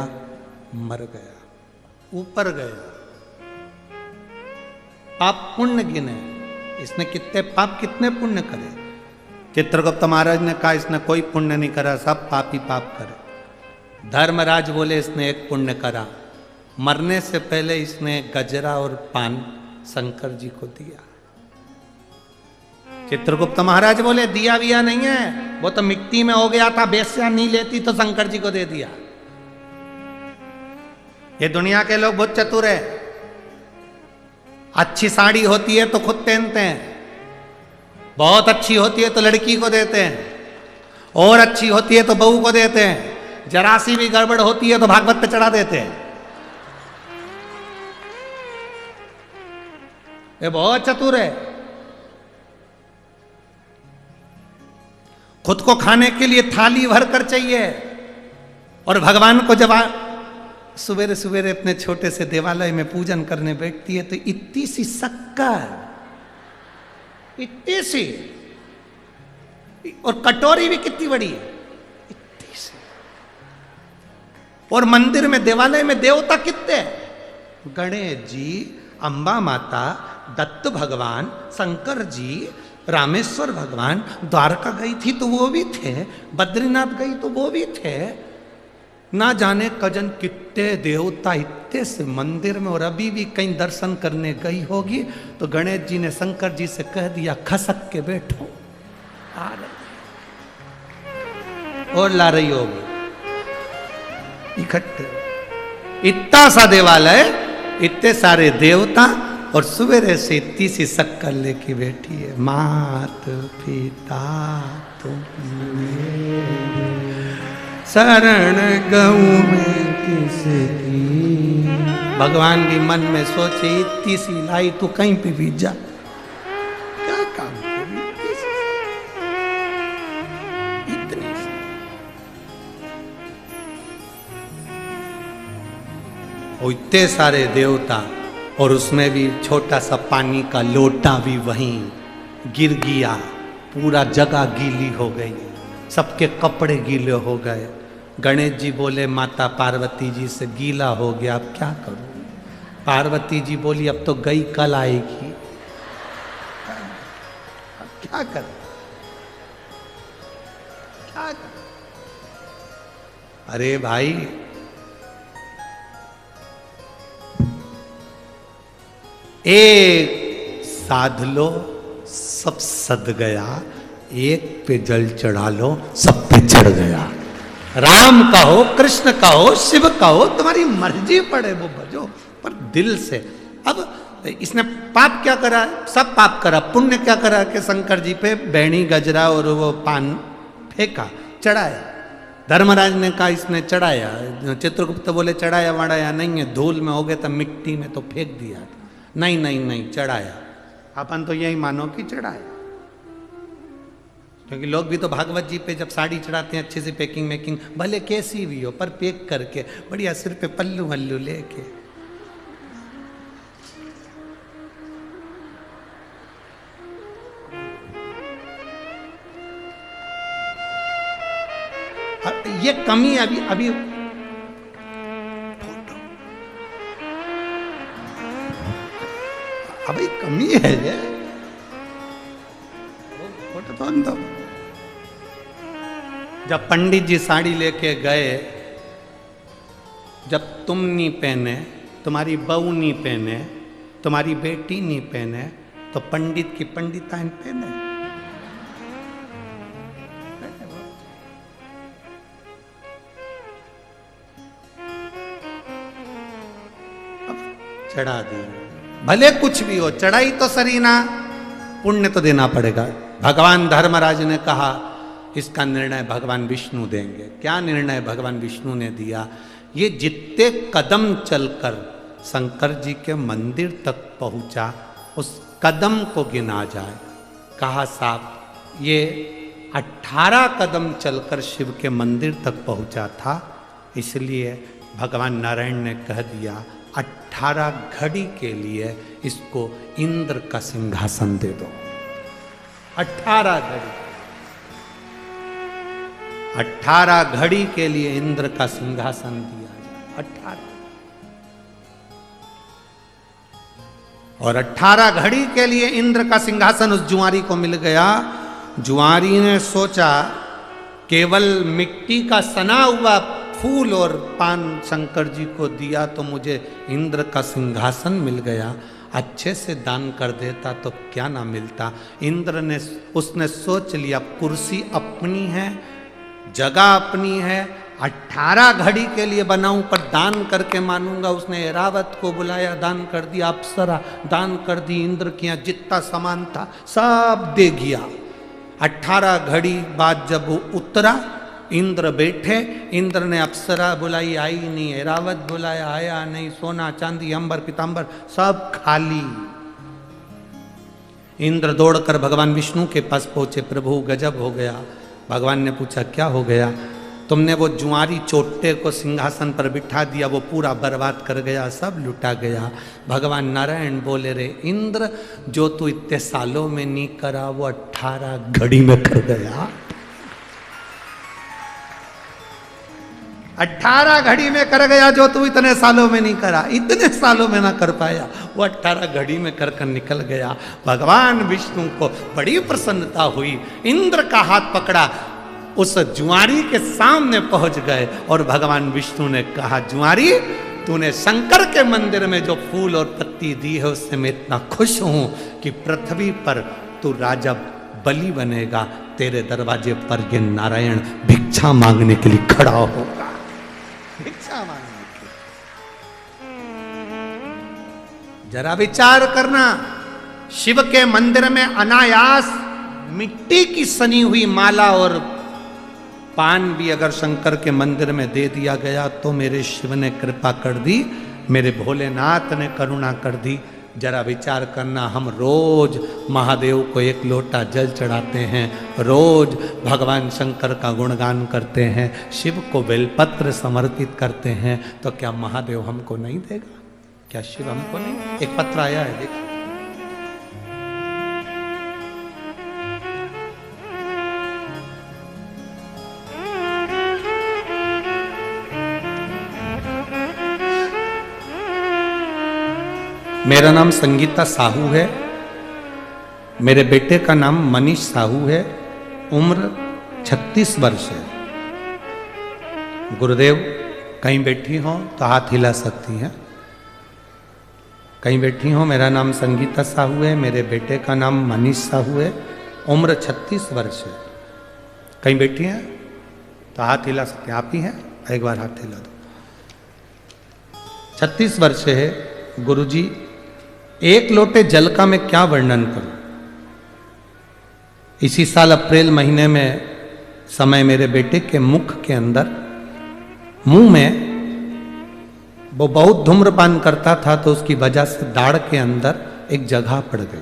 मर गया। ऊपर गया, पाप पुण्य गिने, इसने कितने पाप कितने पुण्य करे। चित्रगुप्त महाराज ने कहा इसने कोई पुण्य नहीं करा, सब पाप ही पाप करे। धर्मराज बोले इसने एक पुण्य करा, मरने से पहले इसने गजरा और पान शंकर जी को दिया। चित्रगुप्त महाराज बोले दिया विया नहीं है, वो तो मिट्टी में हो गया था, वेश्या नहीं लेती तो शंकर जी को दे दिया। ये दुनिया के लोग बहुत चतुर है। अच्छी साड़ी होती है तो खुद पहनते हैं, बहुत अच्छी होती है तो लड़की को देते हैं, और अच्छी होती है तो बहू को देते हैं, जरा सी भी गड़बड़ होती है तो भागवत पे चढ़ा देते हैं। ये बहुत चतुर है। खुद को खाने के लिए थाली भर कर चाहिए, और भगवान को जब सवेरे सवेरे अपने छोटे से देवालय में पूजन करने बैठती है तो इतनी सी शक्कर, इतनी सी, और कटोरी भी कितनी बड़ी है, इतनी सी। और मंदिर में, देवालय में देवता कितने हैं? गणेश जी, अंबा माता, दत्त भगवान, शंकर जी, रामेश्वर भगवान। द्वारका गई थी तो वो भी थे, बद्रीनाथ गई तो वो भी थे। ना जाने कजन कितने देवता इतने से मंदिर में, और अभी भी कहीं दर्शन करने गई होगी तो गणेश जी ने शंकर जी से कह दिया खसक के बैठो, आ रही और ला रही होगी इकट्ठे। इतना सा देवालय, इतने सारे देवता, और सवेरे से इतनी सी शक्कर लेके बैठी है। मात पिता तुम शरण गऊ में किसकी। भगवान भी मन में सोचे इतनी सी लाई तू कहीं पे भी जा, क्या काम करी इतनी सी। और इतने सारे देवता, और उसमें भी छोटा सा पानी का लोटा भी वहीं गिर गया, पूरा जगह गीली हो गई, सबके कपड़े गीले हो गए। गणेश जी बोले माता पार्वती जी से गीला हो गया, अब क्या करूं? पार्वती जी बोली अब तो गई कल आएगी, क्या करें, क्या करें? अरे भाई, एक साध लो सब सद गया, एक पे जल चढ़ा लो सब पे चढ़ गया। राम कहो, कृष्ण कहो, शिव कहो, तुम्हारी मर्जी पड़े वो भजो, पर दिल से। अब इसने पाप क्या करा? सब पाप करा। पुण्य क्या करा कि शंकर जी पे बैणी गजरा और वो पान फेंका, चढ़ाया। धर्मराज ने कहा इसने चढ़ाया, चित्रगुप्त बोले चढ़ाया वढ़ाया नहीं है, धूल में हो गया तो मिट्टी में तो फेंक दिया। नहीं नहीं नहीं, चढ़ाया। अपन तो यही मानो कि चढ़ाया, क्योंकि लोग भी तो भागवत जी पे जब साड़ी चढ़ाते हैं अच्छे से पैकिंग मेकिंग, भले कैसी भी हो पर पैक करके बढ़िया सिर पे पल्लू वल्लू लेके। ये कमी अभी अभी अभी कमी है ये फोटो तो अंदर। जब पंडित जी साड़ी लेके गए, जब तुम नहीं पहने, तुम्हारी बहू नहीं पहने, तुम्हारी बेटी नहीं पहने, तो पंडित की पंडिताइन पहने। चढ़ा दी, भले कुछ भी हो, चढ़ाई तो सरीना, पुण्य तो देना पड़ेगा। भगवान धर्मराज ने कहा इसका निर्णय भगवान विष्णु देंगे। क्या निर्णय भगवान विष्णु ने दिया? ये जितने कदम चलकर शंकर जी के मंदिर तक पहुंचा, उस कदम को गिना जाए। कहा साहब ये 18 कदम चलकर शिव के मंदिर तक पहुंचा था, इसलिए भगवान नारायण ने कह दिया 18 घड़ी के लिए इसको इंद्र का सिंहासन दे दो। 18 घड़ी, 18 घड़ी के लिए इंद्र का सिंहासन दिया जाए। 18 और 18 घड़ी के लिए इंद्र का सिंहासन उस जुआरी को मिल गया। जुआरी ने सोचा केवल मिट्टी का सना हुआ फूल और पान शंकर जी को दिया तो मुझे इंद्र का सिंहासन मिल गया, अच्छे से दान कर देता तो क्या ना मिलता। इंद्र ने, उसने सोच लिया कुर्सी अपनी है, जगह अपनी है, 18 घड़ी के लिए बनाऊं पर दान करके मानूंगा। उसने एरावत को बुलाया, दान कर दिया, अप्सरा दान कर दी, इंद्र के यहाँ जितना सामान था सब दे गया। 18 घड़ी बाद जब वो उतरा, इंद्र बैठे, इंद्र ने अप्सरा बुलाई, आई नहीं, एरावत बुलाया, आया नहीं, सोना चांदी अंबर पीतांबर सब खाली। इंद्र दौड़कर भगवान विष्णु के पास पहुंचे, प्रभु गजब हो गया। भगवान ने पूछा क्या हो गया? तुमने वो जुआरी चोटे को सिंहासन पर बिठा दिया, वो पूरा बर्बाद कर गया, सब लुटा गया। भगवान नारायण बोले, रे इंद्र, जो तू इतने सालों में नहीं करा वो 18 घड़ी में कर गया। 18 घड़ी में कर गया जो तू इतने सालों में नहीं करा, इतने सालों में ना कर पाया, वो 18 घड़ी में कर कर निकल गया। भगवान विष्णु को बड़ी प्रसन्नता हुई, इंद्र का हाथ पकड़ा, उस जुआरी के सामने पहुंच गए और भगवान विष्णु ने कहा, जुआरी, तूने शंकर के मंदिर में जो फूल और पत्ती दी है उससे मैं इतना खुश हूं कि पृथ्वी पर तू राजा बलि बनेगा, तेरे दरवाजे पर ये नारायण भिक्षा मांगने के लिए खड़ा होगा, भिक्षा मांगने के लिए। जरा विचार करना, शिव के मंदिर में अनायास मिट्टी की सनी हुई माला और पान भी अगर शंकर के मंदिर में दे दिया गया तो मेरे शिव ने कृपा कर दी, मेरे भोलेनाथ ने करुणा कर दी। जरा विचार करना, हम रोज महादेव को 1 लोटा जल चढ़ाते हैं, रोज भगवान शंकर का गुणगान करते हैं, शिव को बेलपत्र समर्पित करते हैं, तो क्या महादेव हमको नहीं देगा? क्या शिव हमको नहीं? एक पत्र आया है, देखिए। मेरा नाम संगीता साहू है, मेरे बेटे का नाम मनीष साहू है, उम्र 36 वर्ष है। गुरुदेव, कहीं बैठी हो तो हाथ हिला सकती हैं, कहीं बैठी हो। मेरा नाम संगीता साहू है, मेरे बेटे का नाम मनीष साहू है, उम्र 36 वर्ष है। कहीं बैठी हैं तो हाथ हिला सकते हैं, आप ही हैं, एक बार हाथ हिला दो। 36 वर्ष है। गुरुजी, 1 लोटे जल का मैं क्या वर्णन करूं? इसी साल अप्रैल महीने में समय मेरे बेटे के मुख के अंदर, मुंह में, वो बहुत धूम्रपान करता था तो उसकी वजह से दाढ़ के अंदर एक जगह पड़ गई,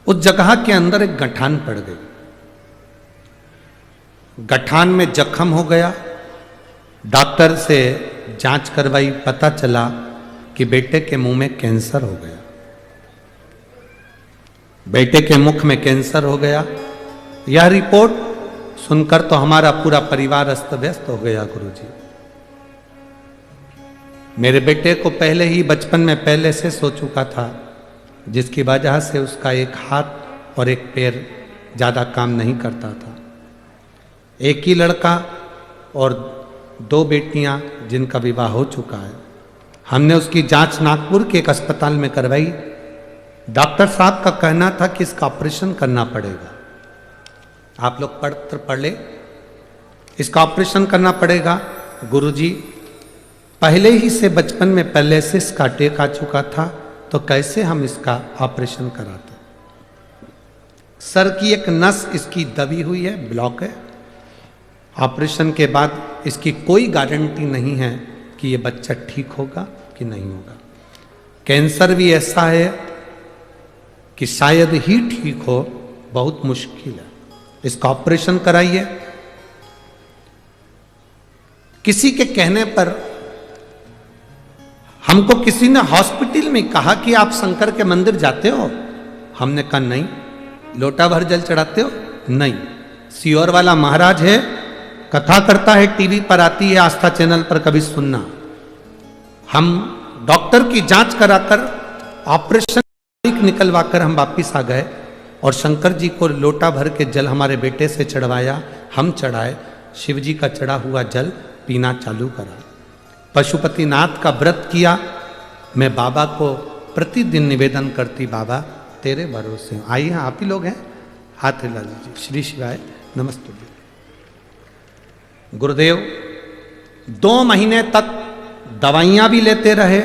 उस जगह के अंदर एक गठान पड़ गई, गठान में जख्म हो गया। डॉक्टर से जांच करवाई, पता चला कि बेटे के मुंह में कैंसर हो गया, बेटे के मुख में कैंसर हो गया। यह रिपोर्ट सुनकर तो हमारा पूरा परिवार अस्त व्यस्त हो गया। गुरुजी, मेरे बेटे को पहले ही बचपन में पहले से सो चुका था, जिसकी वजह से उसका एक हाथ और एक पैर ज़्यादा काम नहीं करता था। एक ही लड़का और 2 बेटियां जिनका विवाह हो चुका है। हमने उसकी जांच नागपुर के एक अस्पताल में करवाई। डॉक्टर साहब का कहना था कि इसका ऑपरेशन करना पड़ेगा। आप लोग पढ़ ले, इसका ऑपरेशन करना पड़ेगा। गुरुजी, पहले ही से बचपन में पहले से इसका अटैक आ चुका था, तो कैसे हम इसका ऑपरेशन कराते? सर की एक नस इसकी दबी हुई है, ब्लॉक है। ऑपरेशन के बाद इसकी कोई गारंटी नहीं है कि ये बच्चा ठीक होगा कि नहीं होगा। कैंसर भी ऐसा है कि शायद ही ठीक हो, बहुत मुश्किल है। इसका ऑपरेशन कराइए। किसी के कहने पर हमको किसी ने हॉस्पिटल में कहा कि आप शंकर के मंदिर जाते हो? हमने कहा नहीं। लोटा भर जल चढ़ाते हो? नहीं। सियोर वाला महाराज है, कथा करता है, टीवी पर आती है, आस्था चैनल पर, कभी सुनना। हम डॉक्टर की जांच कराकर ऑपरेशन निकलवाकर हम वापिस आ गए और शंकर जी को लोटा भर के जल हमारे बेटे से चढ़वाया, हम चढ़ाए। शिव जी का चढ़ा हुआ जल पीना चालू करा। पशुपतिनाथ का व्रत किया। मैं बाबा को प्रतिदिन निवेदन करती, बाबा तेरे भरोसे। आइए, आप ही लोग हैं, हाथ हिला लीजिए। श्री शिवाय, नमस्ते। गुरुदेव 2 महीने तक दवाइयां भी लेते रहे,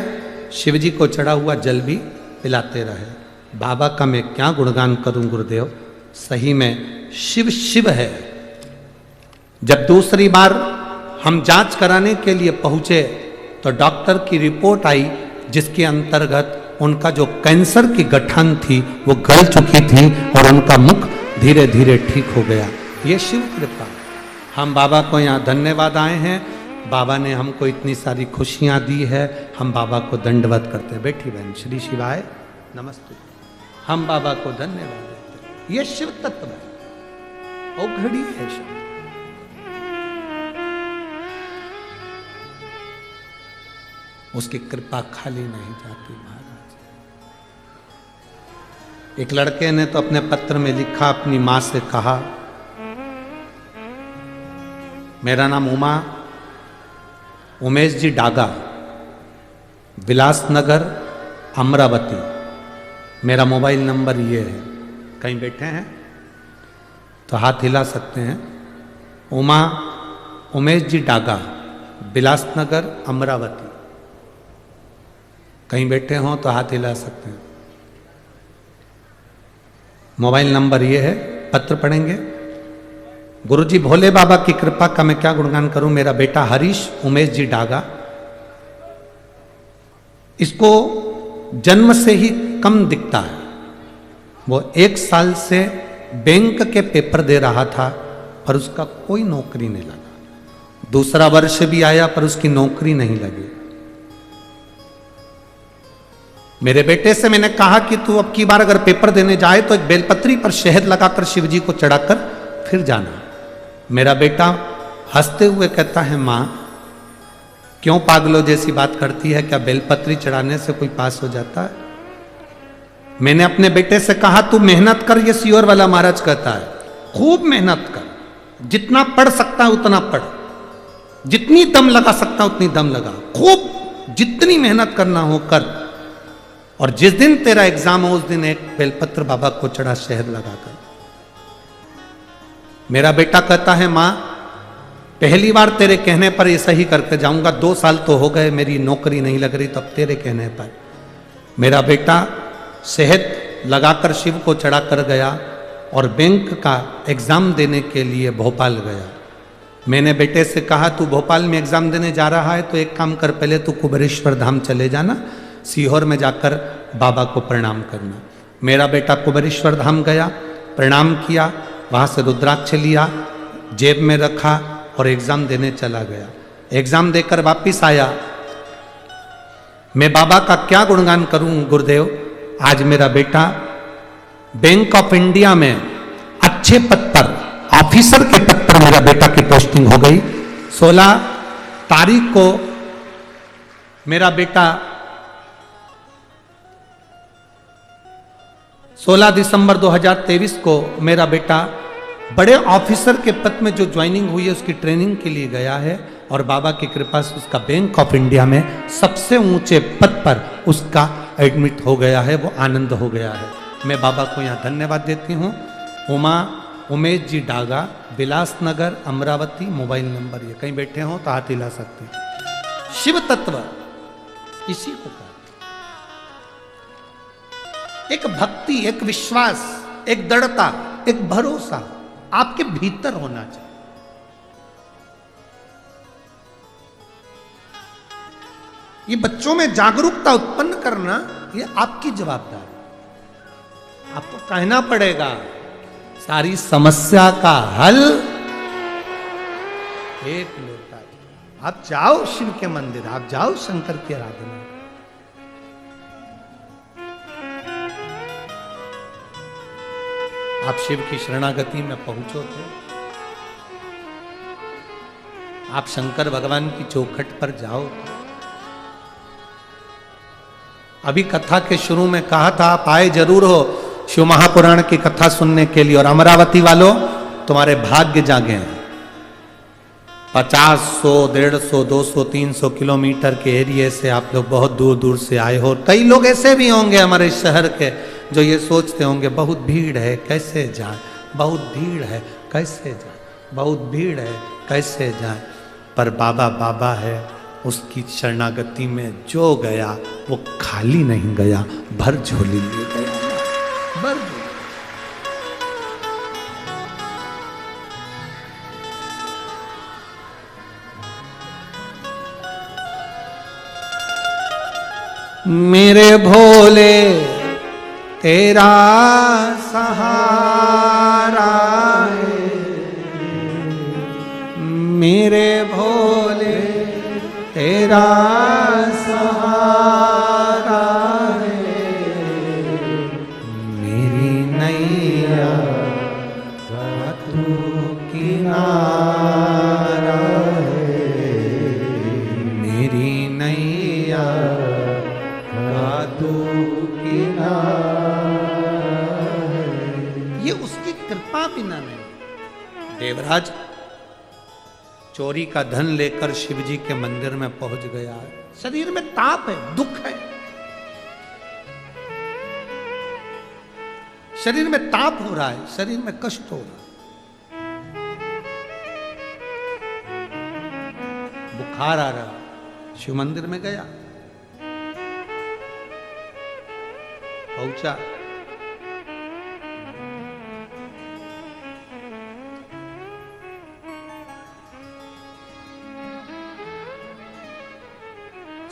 शिव जी को चढ़ा हुआ जल भी पिलाते रहे। बाबा का मैं क्या गुणगान करूं गुरुदेव, सही में शिव शिव है। जब दूसरी बार हम जांच कराने के लिए पहुंचे तो डॉक्टर की रिपोर्ट आई, जिसके अंतर्गत उनका जो कैंसर की गठन थी वो गल चुकी थी और उनका मुख धीरे धीरे ठीक हो गया। ये शिव कृपा। हम बाबा को यहाँ धन्यवाद आए हैं। बाबा ने हमको इतनी सारी खुशियाँ दी है, हम बाबा को दंडवत करते हैं। बैठी बहन, श्री शिवाय नमस्ते। हम बाबा को धन्यवाद देते हैं। ये शिव तत्व है, और घड़ी है शिव। उसकी कृपा खाली नहीं जाती महाराज। एक लड़के ने तो अपने पत्र में लिखा, अपनी मां से कहा, मेरा नाम उमेश जी डागा, विलासनगर अमरावती, मेरा मोबाइल नंबर ये है। कहीं बैठे हैं तो हाथ हिला सकते हैं। उमेश जी डागा, विलासनगर अमरावती। कहीं बैठे हों तो हाथ हिला सकते हैं। मोबाइल नंबर ये है। पत्र पढ़ेंगे। गुरुजी भोले बाबा की कृपा का मैं क्या गुणगान करूं। मेरा बेटा हरीश उमेश जी डागा, इसको जन्म से ही कम दिखता है। वो 1 साल से बैंक के पेपर दे रहा था, पर उसका कोई नौकरी नहीं लगा। दूसरा वर्ष भी आया, पर उसकी नौकरी नहीं लगी। मेरे बेटे से मैंने कहा कि तू अब की बार अगर पेपर देने जाए तो एक बेलपत्री पर शहद लगाकर शिव जी को चढ़ाकर फिर जाना। मेरा बेटा हंसते हुए कहता है, मां क्यों पागलों जैसी बात करती है, क्या बेलपत्री चढ़ाने से कोई पास हो जाता है। मैंने अपने बेटे से कहा, तू मेहनत कर। ये सीओर वाला महाराज कहता है, खूब मेहनत कर, जितना पढ़ सकता है उतना पढ़, जितनी दम लगा सकता उतनी दम लगा, खूब जितनी मेहनत करना हो कर। और जिस दिन तेरा एग्जाम हो उस दिन एक बेलपत्र बाबा को चढ़ा शहद लगाकर। मेरा बेटा कहता है, मां पहली बार तेरे कहने पर ये सही करके जाऊंगा। 2 साल तो हो गए, मेरी नौकरी नहीं लग रही, तो अब तेरे कहने पर मेरा बेटा शहद लगाकर शिव को चढ़ा कर गया और बैंक का एग्जाम देने के लिए भोपाल गया। मैंने बेटे से कहा, तू भोपाल में एग्जाम देने जा रहा है तो एक काम कर, पहले तू कुबेरेश्वर धाम चले जाना, सीहोर में जाकर बाबा को प्रणाम करना। मेरा बेटा कुबेरेश्वर धाम गया, प्रणाम किया, वहाँ से रुद्राक्ष लिया, जेब में रखा और एग्जाम देने चला गया। एग्जाम देकर वापिस आया। मैं बाबा का क्या गुणगान करूं गुरुदेव। आज मेरा बेटा बैंक ऑफ इंडिया में अच्छे पद पर, ऑफिसर के पद पर मेरा बेटा की पोस्टिंग हो गई। 16 तारीख को मेरा बेटा 16 दिसंबर 2023 को मेरा बेटा बड़े ऑफिसर के पद में जो ज्वाइनिंग हुई है उसकी ट्रेनिंग के लिए गया है, और बाबा की कृपा से उसका बैंक ऑफ इंडिया में सबसे ऊंचे पद पर उसका एडमिट हो गया है। वो आनंद हो गया है। मैं बाबा को यहाँ धन्यवाद देती हूँ। उमेश जी डागा, विलासनगर अमरावती, मोबाइल नंबर ये। कहीं बैठे हो तो हाथ हिला सकते हैं। शिव तत्व इसी को कहते, एक भक्ति, एक विश्वास, एक दृढ़ता, एक भरोसा आपके भीतर होना चाहिए। ये बच्चों में जागरूकता उत्पन्न करना ये आपकी जवाबदारी। आपको कहना पड़ेगा, सारी समस्या का हल एक लोटा। आप जाओ शिव के मंदिर, आप जाओ शंकर की आराधना, आप शिव की शरणागति में पहुंचो थे, आप शंकर भगवान की चौखट पर जाओ। अभी कथा के शुरू में कहा था, आप आए जरूर हो शिव महापुराण की कथा सुनने के लिए। और अमरावती वालों, तुम्हारे भाग्य जागे हैं। 50, 100, 150, 200, 300 किलोमीटर के एरिया से आप लोग बहुत दूर दूर से आए हो। कई लोग ऐसे भी होंगे हमारे शहर के जो ये सोचते होंगे, बहुत भीड़ है कैसे जाए, बहुत भीड़ है कैसे जाए, बहुत भीड़ है कैसे जाए। पर बाबा बाबा है, उसकी शरणागति में जो गया वो खाली नहीं गया, भर झोली ले गया, भर झोली। मेरे भोले तेरा सहारा है, मेरे भोले तेरा सहारा है, मेरी नैया का तू किनारा है, मेरी नैया का तू किनारा है। ये उसकी कृपा बिना नहीं। देवराज चोरी का धन लेकर शिव जी के मंदिर में पहुंच गया है। शरीर में ताप है, दुख है, शरीर में ताप हो रहा है, शरीर में कष्ट हो रहा है, बुखार आ रहा है। शिव मंदिर में गया, पहुंचा,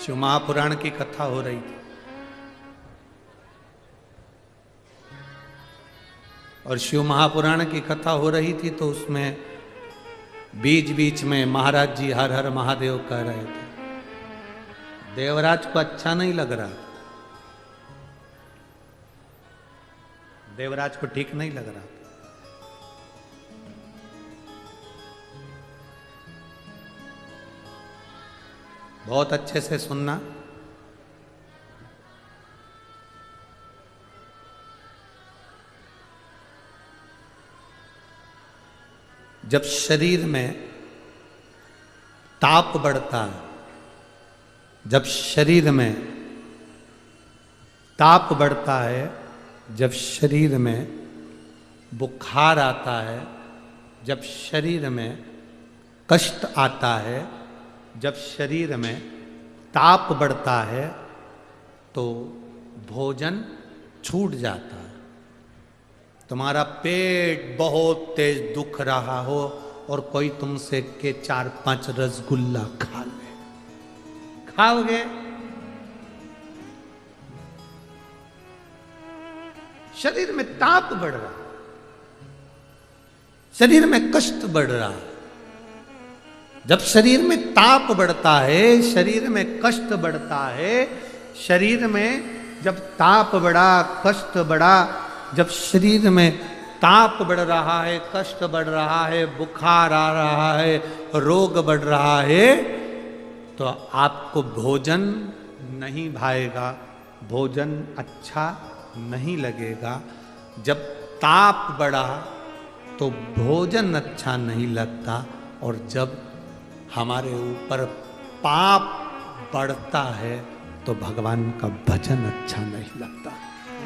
शिव महापुराण की कथा हो रही थी और शिव महापुराण की कथा हो रही थी तो उसमें बीच बीच में महाराज जी हर हर महादेव कह रहे थे। देवराज को अच्छा नहीं लग रहा, देवराज को ठीक नहीं लग रहा। बहुत अच्छे से सुनना। जब शरीर में ताप बढ़ता है, जब शरीर में ताप बढ़ता है, जब शरीर में बुखार आता है, जब शरीर में कष्ट आता है, जब शरीर में ताप बढ़ता है तो भोजन छूट जाता है। तुम्हारा पेट बहुत तेज दुख रहा हो और कोई तुमसे के 4-5 रसगुल्ला खा ले, खाओगे? शरीर में ताप बढ़ रहा, शरीर में कष्ट बढ़ रहा। जब शरीर में ताप बढ़ता है, शरीर में कष्ट बढ़ता है, शरीर में जब ताप बढ़ा, कष्ट बढ़ा, जब शरीर में ताप बढ़ रहा है, कष्ट बढ़ रहा है, बुखार आ रहा है, रोग बढ़ रहा है, तो आपको भोजन नहीं भाएगा, भोजन अच्छा नहीं लगेगा। जब ताप बढ़ा तो भोजन अच्छा नहीं लगता, और जब हमारे ऊपर पाप बढ़ता है तो भगवान का भजन अच्छा नहीं लगता,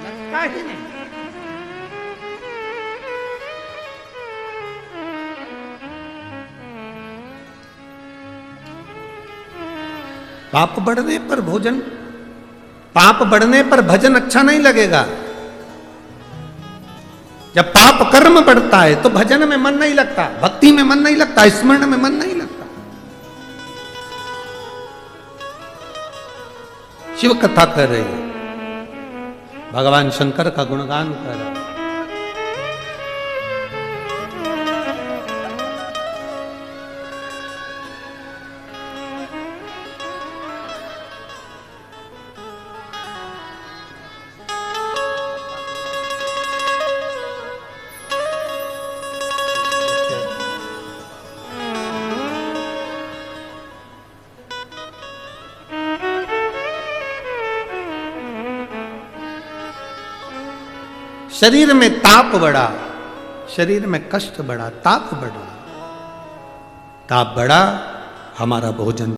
लगता ही नहीं। पाप बढ़ने पर भोजन, पाप बढ़ने पर भजन अच्छा नहीं लगेगा। जब पाप कर्म बढ़ता है तो भजन में मन नहीं लगता, भक्ति में मन नहीं लगता, स्मरण में मन नहीं लगता। शिव कथा कर रही है, भगवान शंकर का गुणगान कर रहा है। शरीर में ताप बढ़ा, शरीर में कष्ट बढ़ा, ताप बढ़ा, ताप बढ़ा, हमारा भोजन